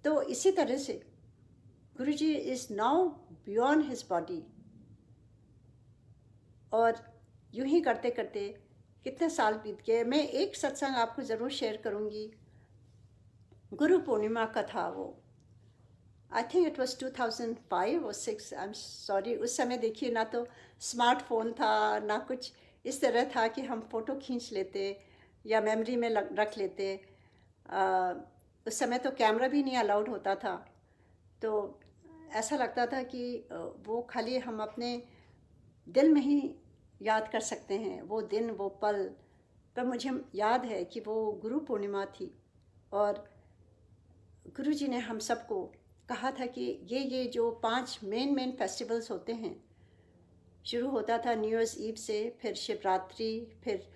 तो इसी तरह से Guruji is now beyond his body. और यूं ही करते करते कितने साल बीत गए। मैं एक सत्संग आपको ज़रूर शेयर करूंगी, गुरु पूर्णिमा का था वो। आई थिंक इट वॉज 2005 और 6, आई एम सॉरी। उस समय देखिए ना तो स्मार्टफोन था, ना कुछ इस तरह था कि हम फ़ोटो खींच लेते या मेमोरी में रख लेते। उस समय तो कैमरा भी नहीं अलाउड होता था, तो ऐसा लगता था कि वो खाली हम अपने दिल में ही याद कर सकते हैं वो दिन, वो पल। पर मुझे याद है कि वो गुरु पूर्णिमा थी और गुरुजी ने हम सबको कहा था कि ये जो 5 मेन फेस्टिवल्स होते हैं, शुरू होता था न्यू ईयर्स ईव से, फिर शिवरात्रि, फिर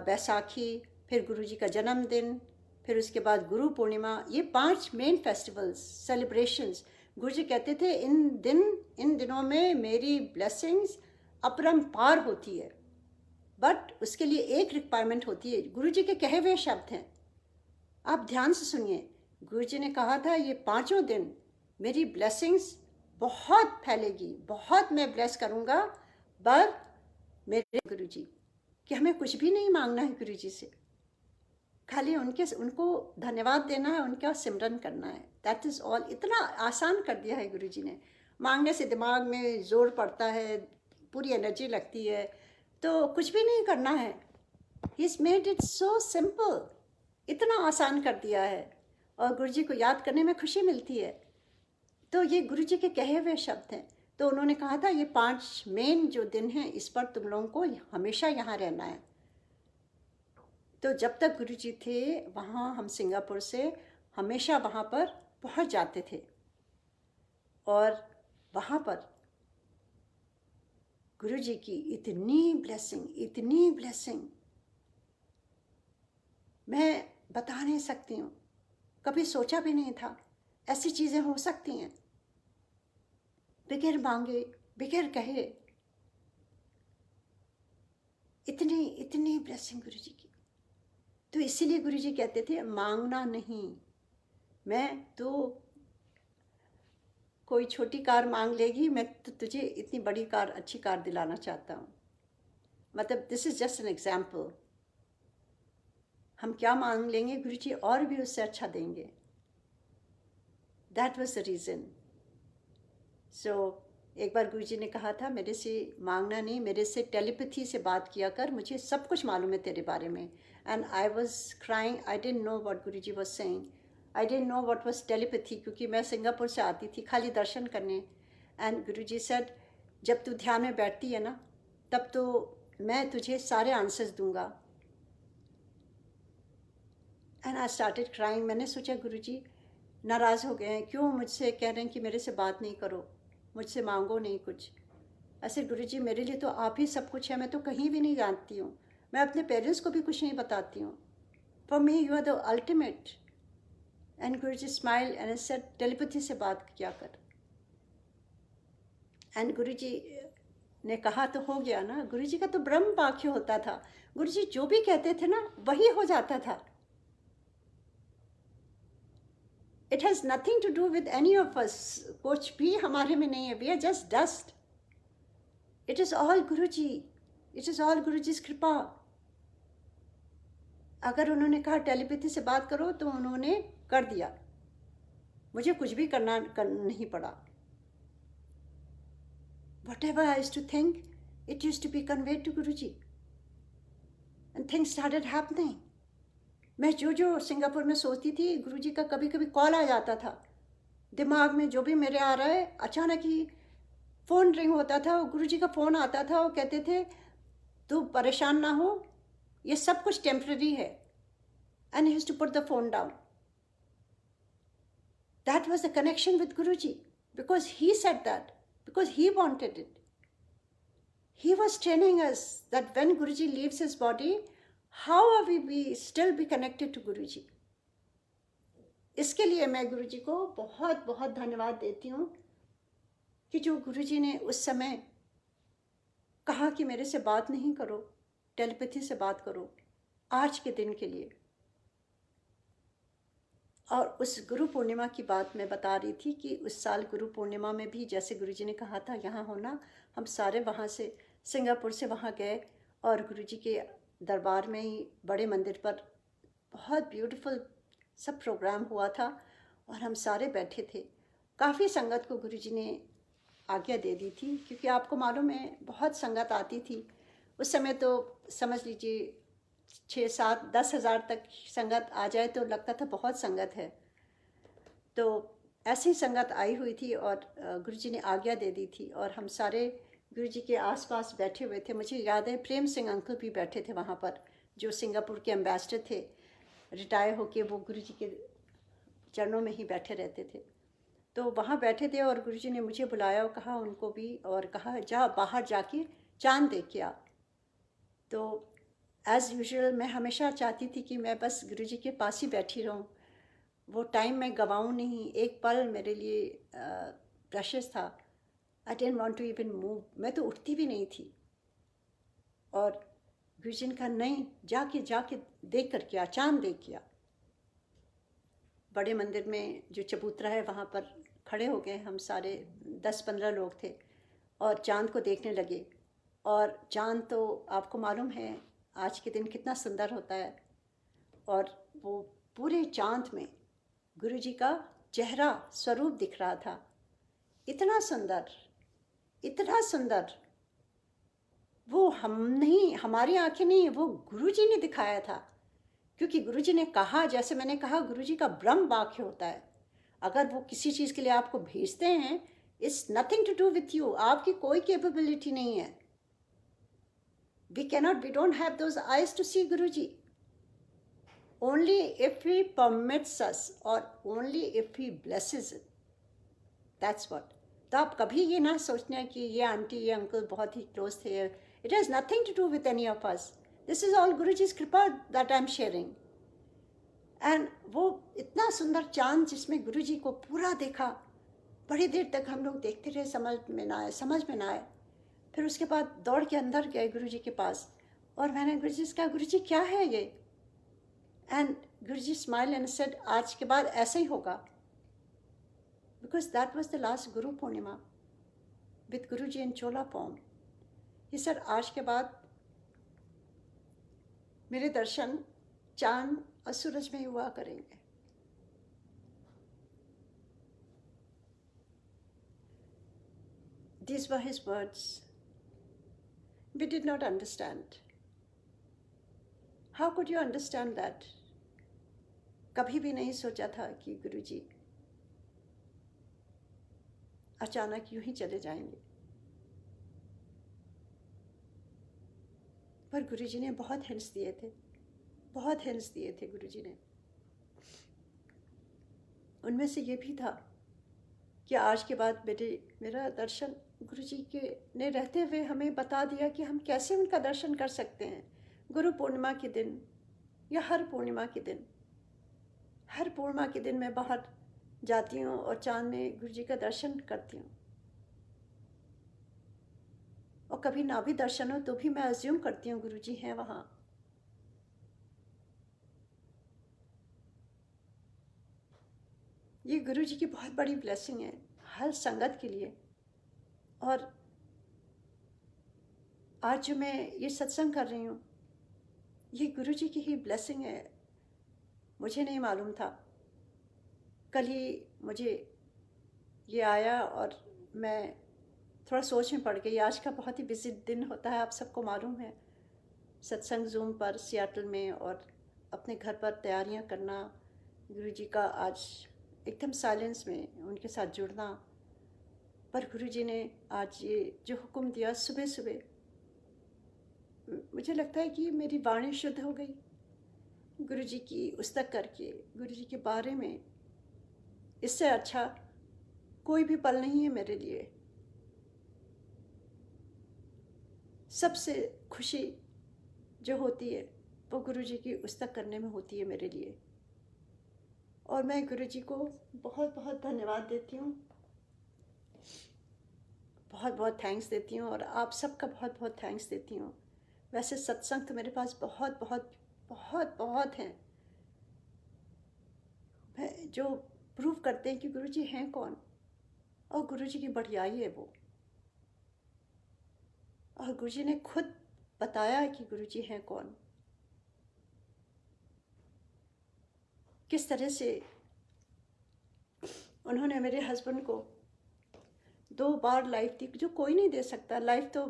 बैसाखी, फिर गुरुजी का जन्मदिन, फिर उसके बाद गुरु पूर्णिमा। ये 5 मेन फेस्टिवल्स, सेलिब्रेशंस। गुरुजी कहते थे इन दिनों में मेरी ब्लेसिंग्स अपरंपार होती है, बट उसके लिए एक रिक्वायरमेंट होती है। गुरुजी के कहे हुए शब्द हैं, आप ध्यान से सुनिए। गुरुजी ने कहा था ये 5 दिन मेरी ब्लेसिंग्स बहुत फैलेगी, बहुत मैं ब्लेस करूँगा, पर मेरे गुरुजी कि हमें कुछ भी नहीं मांगना है गुरुजी से, खाली उनको धन्यवाद देना है, उनका सिमरन करना है। That is all. इतना आसान कर दिया है गुरुजी ने। मांगने से दिमाग में ज़ोर पड़ता है, पूरी एनर्जी लगती है, तो कुछ भी नहीं करना है। He is made it so simple. इतना आसान कर दिया है और गुरुजी को याद करने में खुशी मिलती है। तो ये गुरुजी के कहे हुए शब्द हैं। तो उन्होंने कहा था ये 5 मेन जो दिन हैं, इस पर तुम लोगों को हमेशा यहाँ रहना है। तो जब तक गुरुजी थे वहाँ, हम सिंगापुर से हमेशा वहाँ पर पहुँच जाते थे और वहाँ पर गुरुजी की इतनी ब्लेसिंग मैं बता नहीं सकती हूँ। कभी सोचा भी नहीं था ऐसी चीज़ें हो सकती हैं, बगैर मांगे, बगैर कहे। इतनी ब्लेसिंग गुरुजी की। तो इसीलिए गुरुजी कहते थे मांगना नहीं। मैं तो कोई छोटी कार मांग लेगी, मैं तो तुझे इतनी बड़ी कार, अच्छी कार दिलाना चाहता हूँ। मतलब this is just an example. हम क्या मांग लेंगे, गुरुजी और भी उससे अच्छा देंगे। That was the reason. So एक बार गुरुजी ने कहा था मेरे से मांगना नहीं, मेरे से टेलीपैथी से बात किया कर, मुझे सब कुछ मालूम है तेरे बारे में। And I was crying, I don't know what Guruji was saying, I don't know what was telepathy, क्योंकि मैं सिंगापुर से आती थी खाली दर्शन करने। एंड गुरुजी सेड जब तू ध्यान में बैठती है ना, तब तो मैं तुझे सारे आंसर्स दूंगा। And I started crying. मैंने सोचा गुरुजी नाराज़ हो गए हैं, क्यों मुझसे कह रहे हैं कि मेरे से बात नहीं करो, मुझसे मांगो नहीं कुछ। ऐसे गुरुजी मेरे लिए तो आप ही सब कुछ है, मैं तो कहीं भी नहीं जानती हूँ, मैं अपने पेरेंट्स को भी कुछ नहीं बताती हूँ। For me you are the ultimate. And Guruji smile and said telepathy से बात किया कर। एंड गुरुजी ने कहा तो हो गया ना। गुरुजी का तो ब्रह्म वाक्य होता था, गुरुजी जो भी कहते थे ना वही हो जाता था। It has nothing to do with any of us. कुछ भी हमारे में नहीं है, we are just dust. It is all Guruji, it is all Guruji's कृपा। अगर उन्होंने कहा टेलीपैथी से बात करो तो उन्होंने कर दिया, मुझे कुछ भी करना नहीं पड़ा। Whatever I used to think, it used to be conveyed to Guruji, and things started happening. मैं जो सिंगापुर में सोचती थी, गुरुजी का कभी कभी कॉल आ जाता था दिमाग में, जो भी मेरे आ रहा है, अचानक ही फ़ोन रिंग होता था, गुरुजी का फ़ोन आता था, वो कहते थे तू परेशान ना हो, ये सब कुछ टेम्पररी है। And he used to put the phone down. That was the connection with Guruji, because he said that, because he wanted it. He was training us that when Guruji leaves his body, how are we still be connected to Guruji? इसके लिए मैं गुरुजी को बहुत बहुत धन्यवाद देती हूँ कि जो गुरुजी ने उस समय कहा कि मेरे से बात नहीं करो, टेलीपैथी से बात करो आज के दिन के लिए। और उस गुरु पूर्णिमा की बात मैं बता रही थी कि उस साल गुरु पूर्णिमा में भी जैसे गुरुजी ने कहा था यहाँ होना, हम सारे वहाँ से सिंगापुर से वहाँ गए और गुरुजी के दरबार में ही बड़े मंदिर पर बहुत ब्यूटीफुल सब प्रोग्राम हुआ था और हम सारे बैठे थे। काफ़ी संगत को गुरुजी ने आज्ञा दे दी थी, क्योंकि आपको मालूम है बहुत संगत आती थी उस समय। तो समझ लीजिए 6-7-10 हज़ार तक संगत आ जाए तो लगता था बहुत संगत है। तो ऐसी संगत आई हुई थी और गुरुजी ने आज्ञा दे दी थी और हम सारे गुरुजी के आसपास बैठे हुए थे। मुझे याद है प्रेम सिंह अंकल भी बैठे थे वहाँ पर, जो सिंगापुर के एम्बेसडर थे, रिटायर होके वो गुरुजी के चरणों में ही बैठे रहते थे। तो वहाँ बैठे थे और गुरुजी ने मुझे बुलाया और कहा उनको भी, और कहा जा बाहर जाके चांद देख के आ। तो एज़ यूजुअल मैं हमेशा चाहती थी कि मैं बस गुरुजी के पास ही बैठी रहूँ, वो टाइम मैं गवाऊँ नहीं। एक पल मेरे लिए प्रेशियस था। I didn't want to even move, मैं तो उठती भी नहीं थी। और गुरुजी ने कहा नहीं, जाके जाके देख कर के आ, चांद देख के आ। बड़े मंदिर में जो चबूतरा है वहाँ पर खड़े हो गए हम सारे, 10-15 लोग थे और चांद को देखने लगे। और चांद तो आपको मालूम है आज के दिन कितना सुंदर होता है, और वो पूरे चांद में गुरुजी का चेहरा स्वरूप दिख रहा था। इतना सुंदर, इतना सुंदर, वो हम नहीं, हमारी आंखें नहीं, वो गुरुजी ने दिखाया था। क्योंकि गुरुजी ने कहा, जैसे मैंने कहा, गुरुजी का ब्रह्म वाक्य होता है। अगर वो किसी चीज़ के लिए आपको भेजते हैं, it's nothing to do with you, आपकी कोई कैपेबिलिटी नहीं है। we don't have those eyes to see Guruji. Only if he permits us, or only if he blesses it. That's what. तो आप कभी ये ना सोचना कि ये आंटी ये अंकल बहुत ही क्लोज थे। It has nothing to do with any of us. This is all Guruji's कृपा that I'm sharing. And वो इतना सुंदर चांद जिसमें गुरुजी को पूरा देखा, बड़ी देर तक हम लोग देखते रहे, समझ में ना आए। फिर उसके बाद दौड़ के अंदर गए गुरुजी के पास, और मैंने गुरुजी से कहा, गुरुजी क्या है ये? And Guruji smile and said, आज के बाद ऐसा ही होगा, because that was the last Guru Purnima with Guruji in chola form. ये सर आज के बाद मेरे दर्शन चांद और सूरज में हुआ करेंगे। These were his words. We did not understand. How could you understand that? कभी भी नहीं सोचा था कि गुरुजी अचानक यूं ही चले जाएंगे, पर गुरुजी ने बहुत हिंट्स दिए थे, बहुत हिंट्स दिए थे गुरुजी ने। उनमें से ये भी था कि आज के बाद मेरा दर्शन गुरुजी के ने रहते हुए हमें बता दिया कि हम कैसे उनका दर्शन कर सकते हैं। गुरु पूर्णिमा के दिन या हर पूर्णिमा के दिन, हर पूर्णिमा के दिन मैं बाहर जाती हूँ और चांद में गुरुजी का दर्शन करती हूँ। और कभी ना भी दर्शन हो तो भी मैं अज्यूम करती हूँ गुरुजी हैं वहाँ। ये गुरुजी की बहुत बड़ी ब्लेसिंग है हर संगत के लिए। और आज जो मैं ये सत्संग कर रही हूँ, ये गुरुजी की ही ब्लेसिंग है। मुझे नहीं मालूम था, कल ही मुझे ये आया और मैं थोड़ा सोच में पड़ गई। आज का बहुत ही बिजी दिन होता है, आप सबको मालूम है। सत्संग जूम पर सियाटल में, और अपने घर पर तैयारियां करना, गुरुजी का आज एकदम साइलेंस में उनके साथ जुड़ना। पर गुरुजी ने आज ये जो हुक्म दिया सुबह सुबह, मुझे लगता है कि मेरी वाणी शुद्ध हो गई गुरुजी की उस्तक करके। गुरुजी के बारे में इससे अच्छा कोई भी पल नहीं है मेरे लिए। सबसे खुशी जो होती है वो गुरुजी की उस्तक करने में होती है मेरे लिए। और मैं गुरुजी को बहुत बहुत धन्यवाद देती हूँ, बहुत बहुत थैंक्स देती हूँ, और आप सबका बहुत बहुत थैंक्स देती हूँ। वैसे सत्संग तो मेरे पास बहुत बहुत बहुत बहुत हैं, जो प्रूव करते हैं कि गुरुजी हैं कौन, और गुरुजी की बढ़ियाई है वो। और गुरुजी ने खुद बताया है कि गुरुजी हैं कौन, किस तरह से उन्होंने मेरे हस्बैंड को 2 बार लाइफ दी, जो कोई नहीं दे सकता। लाइफ तो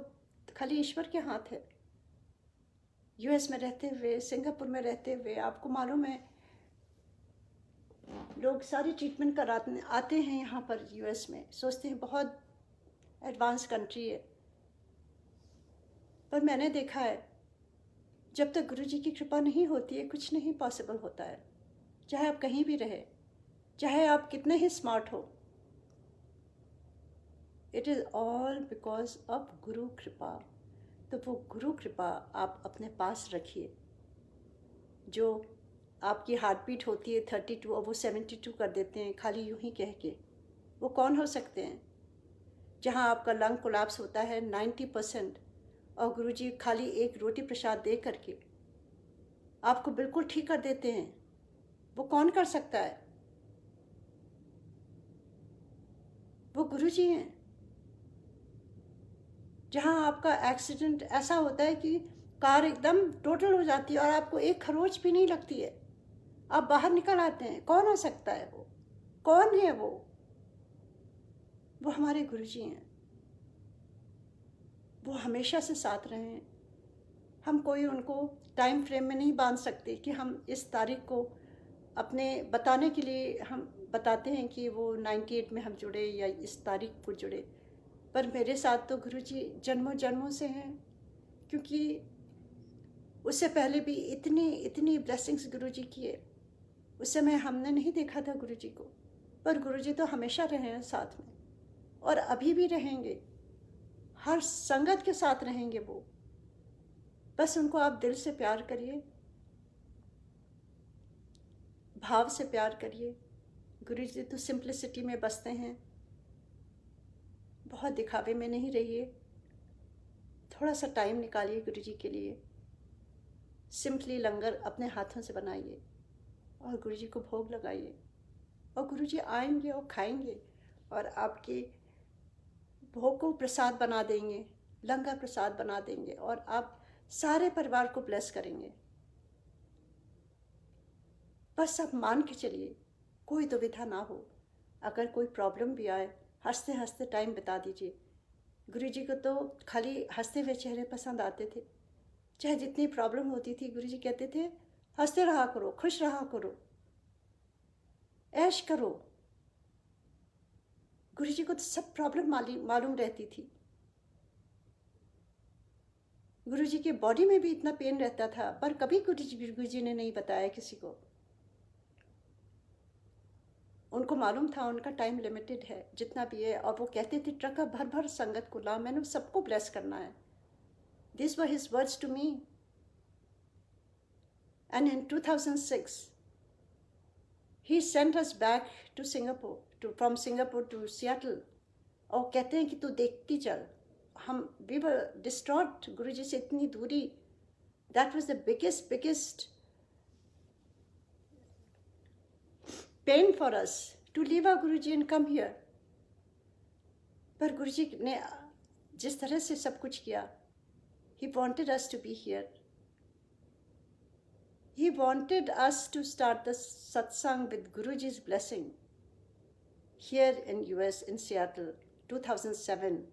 खाली ईश्वर के हाथ है। यूएस में रहते हुए, सिंगापुर में रहते हुए, आपको मालूम है लोग सारी ट्रीटमेंट कराते आते हैं यहाँ पर यूएस में, सोचते हैं बहुत एडवांस कंट्री है, पर मैंने देखा है जब तक गुरु जी की कृपा नहीं होती है कुछ नहीं पॉसिबल होता है। चाहे आप कहीं भी रहे, चाहे आप कितने ही स्मार्ट हो, it is all because of गुरु कृपा। तो वो गुरु कृपा आप अपने पास रखिए। जो आपकी हार्ट बीट होती है 32 और वो 72 कर देते हैं खाली यूं ही कह के, वो कौन हो सकते हैं? जहाँ आपका लंग कोलैप्स होता है 90% और गुरुजी खाली एक रोटी प्रसाद दे करके आपको बिल्कुल ठीक कर देते हैं, वो कौन कर सकता है? वो गुरुजी हैं। जहाँ आपका एक्सीडेंट ऐसा होता है कि कार एकदम टोटल हो जाती है और आपको एक खरोच भी नहीं लगती है, आप बाहर निकल आते हैं, कौन हो सकता है? वो कौन है? वो हमारे गुरुजी हैं। वो हमेशा से साथ रहे हैं। हम कोई उनको टाइम फ्रेम में नहीं बांध सकते कि हम इस तारीख को अपने बताने के लिए हम बताते हैं कि वो 98 में हम जुड़े या इस तारीख को जुड़े। पर मेरे साथ तो गुरुजी जन्मों जन्मों से हैं, क्योंकि उससे पहले भी इतनी ब्लेसिंग्स गुरुजी किए। उस समय हमने नहीं देखा था गुरुजी को, पर गुरुजी तो हमेशा रहे हैं साथ में और अभी भी रहेंगे। हर संगत के साथ रहेंगे वो। बस उनको आप दिल से प्यार करिए, भाव से प्यार करिए। गुरुजी तो सिंप्लिसिटी में बसते हैं, बहुत दिखावे में नहीं रहिए। थोड़ा सा टाइम निकालिए गुरुजी के लिए। सिंपली लंगर अपने हाथों से बनाइए और गुरुजी को भोग लगाइए, और गुरुजी आएंगे और खाएंगे और आपके भोग को प्रसाद बना देंगे, लंगर प्रसाद बना देंगे और आप सारे परिवार को ब्लेस करेंगे। बस आप मान के चलिए, कोई दुविधा ना हो। अगर कोई प्रॉब्लम भी आए, हंसते हंसते टाइम बिता दीजिए। गुरुजी को तो खाली हंसते हुए चेहरे पसंद आते थे। चाहे जितनी प्रॉब्लम होती थी, गुरुजी कहते थे हंसते रहा करो, खुश रहा करो, ऐश करो। गुरुजी को तो सब प्रॉब्लम मालूम रहती थी। गुरुजी के बॉडी में भी इतना पेन रहता था, पर कभी गुरुजी ने नहीं बताया किसी को। उनको मालूम था उनका टाइम लिमिटेड है, जितना भी है, और वो कहते थे ट्रक भर भर संगत को ला, मैंने सबको ब्लेस करना है। This were his words to me. And in 2006 he sent us back to Singapore, from Singapore to Seattle। और कहते हैं कि तू देखती चल। हम we were distraught, गुरुजी से इतनी दूरी। That was the biggest pain for us to leave our Guruji and come here। पर गुरुजी ने जिस तरह से सब कुछ किया, he wanted us to be here। He wanted us to start the satsang with Guruji's blessing here in US in Seattle 2007।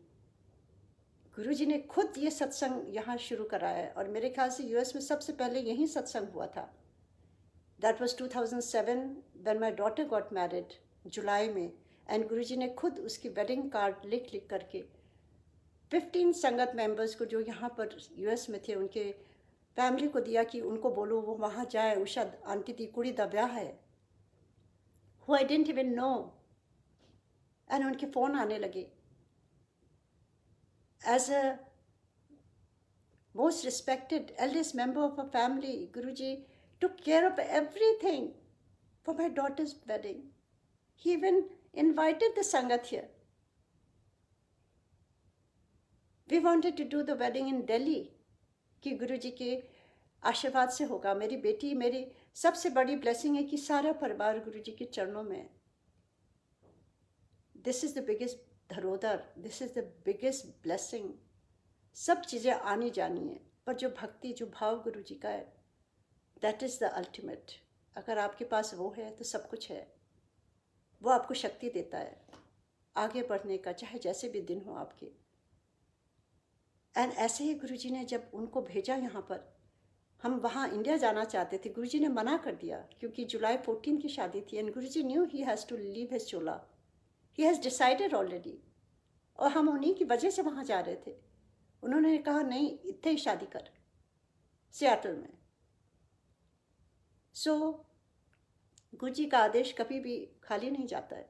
गुरुजी ने खुद ये सत्संग यहाँ शुरू कराया है और मेरे ख्याल से US में सबसे पहले यही सत्संग हुआ था। That was 2007 when my daughter got married, जुलाई में, एंड गुरुजी ने खुद उसकी वेडिंग कार्ड लिख करके 15 संगत मेंबर्स को जो यहाँ पर US में थे उनके फैमिली को दिया कि उनको बोलो वो वहाँ जाए। उषा आंटी दी कुड़ी दा ब्याह है, who I didn't even know, and उनके फ़ोन आने लगे। As a most respected eldest member of a family, Guruji took care of everything for my daughter's wedding। He even invited the Sangat here। We wanted to do the wedding in Delhi कि गुरुजी के आशीर्वाद से होगा। मेरी बेटी, मेरी सबसे बड़ी ब्लेसिंग है कि सारा परिवार गुरुजी के चरणों में। दिस इज़ द बिगेस्ट धरोहर, this is the biggest blessing. सब चीज़ें आनी जानी है, पर जो भक्ति, जो भाव गुरुजी का है, दैट इज़ द अल्टीमेट। अगर आपके पास वो है तो सब कुछ है। वो आपको शक्ति देता है आगे बढ़ने का, चाहे जैसे भी दिन हो आपके। एंड ऐसे ही गुरुजी ने जब उनको भेजा यहाँ पर, हम वहाँ इंडिया जाना चाहते थे, गुरुजी ने मना कर दिया क्योंकि जुलाई 14 की शादी थी and Guruji knew he has to leave his चोला, ही हैज़ डिसाइडेड ऑलरेडी, और हम उन्हीं की वजह से वहाँ जा रहे थे। उन्होंने कहा नहीं, इतने ही शादी कर, सियाटल में। सो गुरु जी का आदेश कभी भी खाली नहीं जाता है।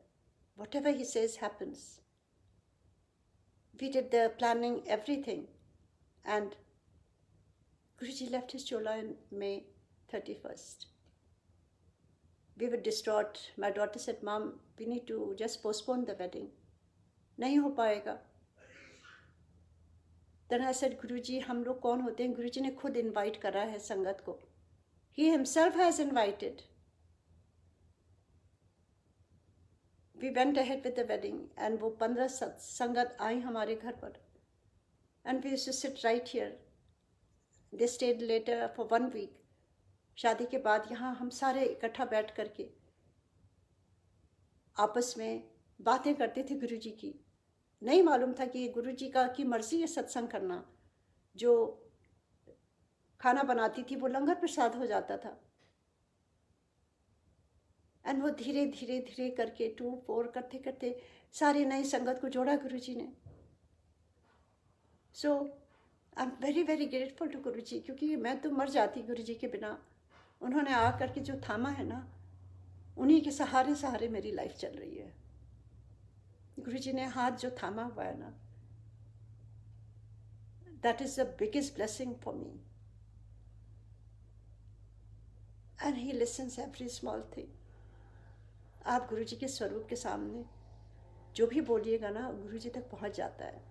Whatever he says happens. We did the planning, everything, and Guruji left his chola in May 31st. We were distraught. My daughter said, Mom, we need to just postpone the wedding. नहीं हो पाएगा। Then I said, Guruji, हम लोग कौन होते हैं? गुरुजी ने खुद invite करा है संगत को। He himself has invited. We went ahead with the wedding, and वो 15 संगत आई हमारे घर पर, and we used to sit right here. They stayed later for 1 week. शादी के बाद यहाँ हम सारे इकट्ठा बैठ करके आपस में बातें करते थे गुरुजी की। नहीं मालूम था कि गुरुजी का की मर्जी है सत्संग करना। जो खाना बनाती थी वो लंगर प्रसाद हो जाता था। एंड वो धीरे धीरे धीरे करके 2-4 करते करते सारी नई संगत को जोड़ा गुरुजी ने। So I am very very grateful to Guruji, क्योंकि मैं तो मर जाती गुरुजी के बिना। उन्होंने आ करके जो थामा है ना, उन्हीं के सहारे सहारे मेरी लाइफ चल रही है। गुरुजी ने हाथ जो थामा हुआ है ना, that is the biggest blessing for me. And he lessons every small thing. आप गुरुजी के स्वरूप के सामने जो भी बोलिएगा ना, गुरुजी तक पहुंच जाता है,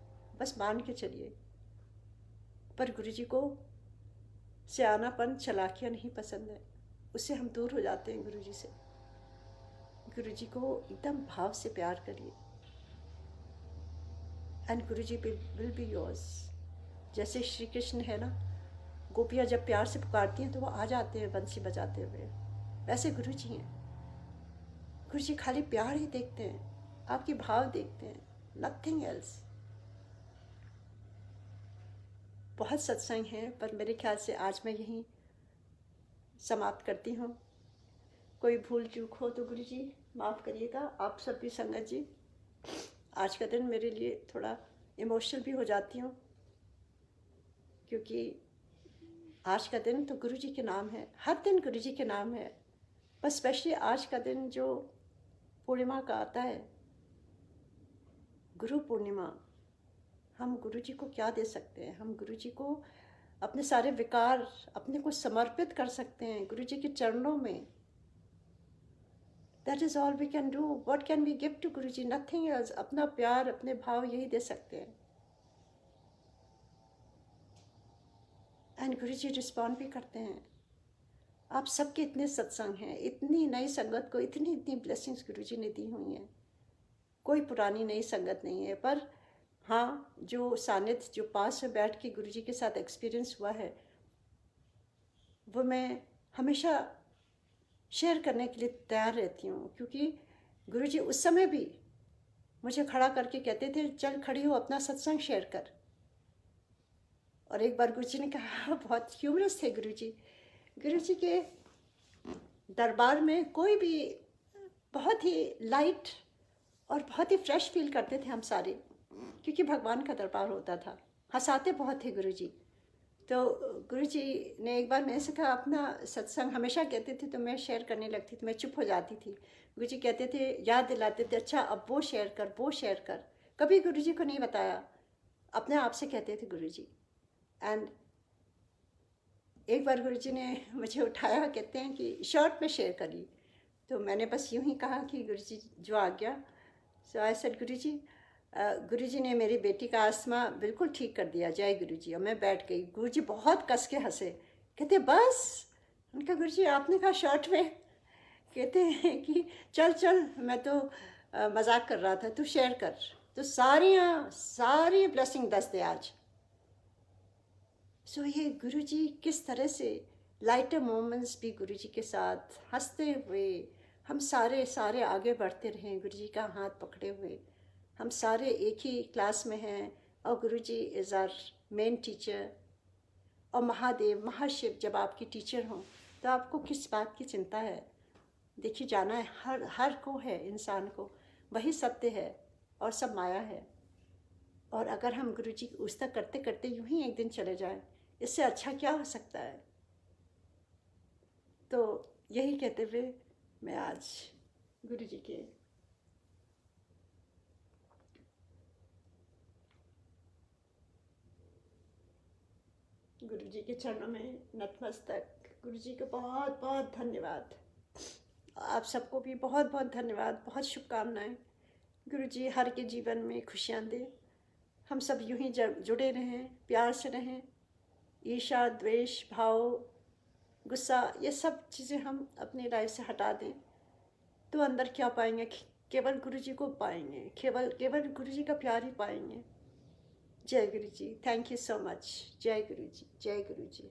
बस मान के चलिए। पर गुरुजी को सियानापन, चालाकियाँ नहीं पसंद है, उससे हम दूर हो जाते हैं गुरुजी से। गुरुजी को एकदम भाव से प्यार करिए, and Guruji will be yours. जैसे श्री कृष्ण है ना, गोपियाँ जब प्यार से पुकारती हैं तो वो आ जाते हैं बंसी बजाते हुए, वैसे गुरुजी हैं। गुरुजी खाली प्यार ही देखते हैं, आपके भाव देखते हैं, नथिंग एल्स। बहुत सत्संग हैं, पर मेरे ख्याल से आज मैं यहीं समाप्त करती हूँ। कोई भूल चूक हो तो गुरुजी माफ़ करिएगा। आप सब भी संगत जी, आज का दिन मेरे लिए थोड़ा इमोशनल भी हो जाती हूँ, क्योंकि आज का दिन तो गुरुजी के नाम है, हर दिन गुरुजी के नाम है, पर स्पेशली आज का दिन जो पूर्णिमा का आता है, गुरु पूर्णिमा, हम गुरुजी को क्या दे सकते हैं? हम गुरुजी को अपने सारे विकार, अपने को समर्पित कर सकते हैं गुरुजी के चरणों में। That is all we can do. What can we give to Guruji? Nothing else. अपना प्यार, अपने भाव यही दे सकते हैं। एंड गुरुजी रिस्पॉन्ड भी करते हैं। आप सबके इतने सत्संग हैं, इतनी नई संगत को इतनी इतनी ब्लेसिंग्स गुरुजी ने दी हुई हैं। कोई पुरानी नई संगत नहीं है, पर हाँ, जो सानिध्य, जो पास में बैठ के गुरुजी के साथ एक्सपीरियंस हुआ है, वो मैं हमेशा शेयर करने के लिए तैयार रहती हूँ। क्योंकि गुरुजी उस समय भी मुझे खड़ा करके कहते थे, चल खड़ी हो, अपना सत्संग शेयर कर। और एक बार गुरुजी ने कहा, बहुत ह्यूमरस थे गुरुजी। गुरुजी के दरबार में कोई भी बहुत ही लाइट और बहुत ही फ्रेश फील करते थे हम सारे, क्योंकि भगवान का दरबार होता था। हंसाते बहुत थे गुरुजी। तो गुरुजी ने एक बार मेरे से कहा, अपना सत्संग हमेशा कहते थे तो मैं शेयर करने लगती थी, मैं चुप हो जाती थी। गुरुजी कहते थे, याद दिलाते थे, अच्छा अब वो शेयर कर, वो शेयर कर। कभी गुरुजी को नहीं बताया, अपने आप से कहते थे गुरुजी। एंड एक बार गुरुजी ने मुझे उठाया, कहते हैं कि शॉर्ट में शेयर करी। तो मैंने बस यूँ ही कहा कि गुरुजी जो आ गया। सो आई सेड, गुरुजी, गुरुजी ने मेरी बेटी का आस्थमा बिल्कुल ठीक कर दिया, जय गुरुजी। और मैं बैठ गई। गुरुजी बहुत कस के हंसे, कहते बस। उनका गुरुजी आपने कहा शॉर्ट में, कहते हैं कि चल चल, मैं तो मजाक कर रहा था, तू शेयर कर। तो सारी ब्लेसिंग दस दे आज। सो ये गुरुजी किस तरह से लाइटर मोमेंट्स भी गुरुजी के साथ हंसते हुए हम सारे आगे बढ़ते रहें, गुरुजी का हाथ पकड़े हुए। हम सारे एक ही क्लास में हैं, और गुरुजी इज़ आवर मेन टीचर। और महादेव, महाशिव जब आपकी टीचर हों तो आपको किस बात की चिंता है? देखिए, जाना है हर को है, इंसान को, वही सत्य है और सब माया है। और अगर हम गुरु जी की उस्ता करते करते यूं ही एक दिन चले जाएं, इससे अच्छा क्या हो सकता है। तो यही कहते हुए मैं आज गुरु जी के चरणों में नतमस्तक। गुरु जी को बहुत बहुत धन्यवाद। आप सबको भी बहुत बहुत धन्यवाद, बहुत शुभकामनाएं। गुरु जी हर के जीवन में खुशियाँ दें, हम सब यूं ही जुड़े रहें, प्यार से रहें। ईर्ष्या, द्वेष भाव, गुस्सा, ये सब चीज़ें हम अपनी लाइफ से हटा दें तो अंदर क्या पाएंगे, केवल गुरु जी को पाएंगे, केवल गुरु जी का प्यार ही पाएंगे। जय गुरु जी, थैंक यू सो मच। जय गुरु जी, जय गुरु जी।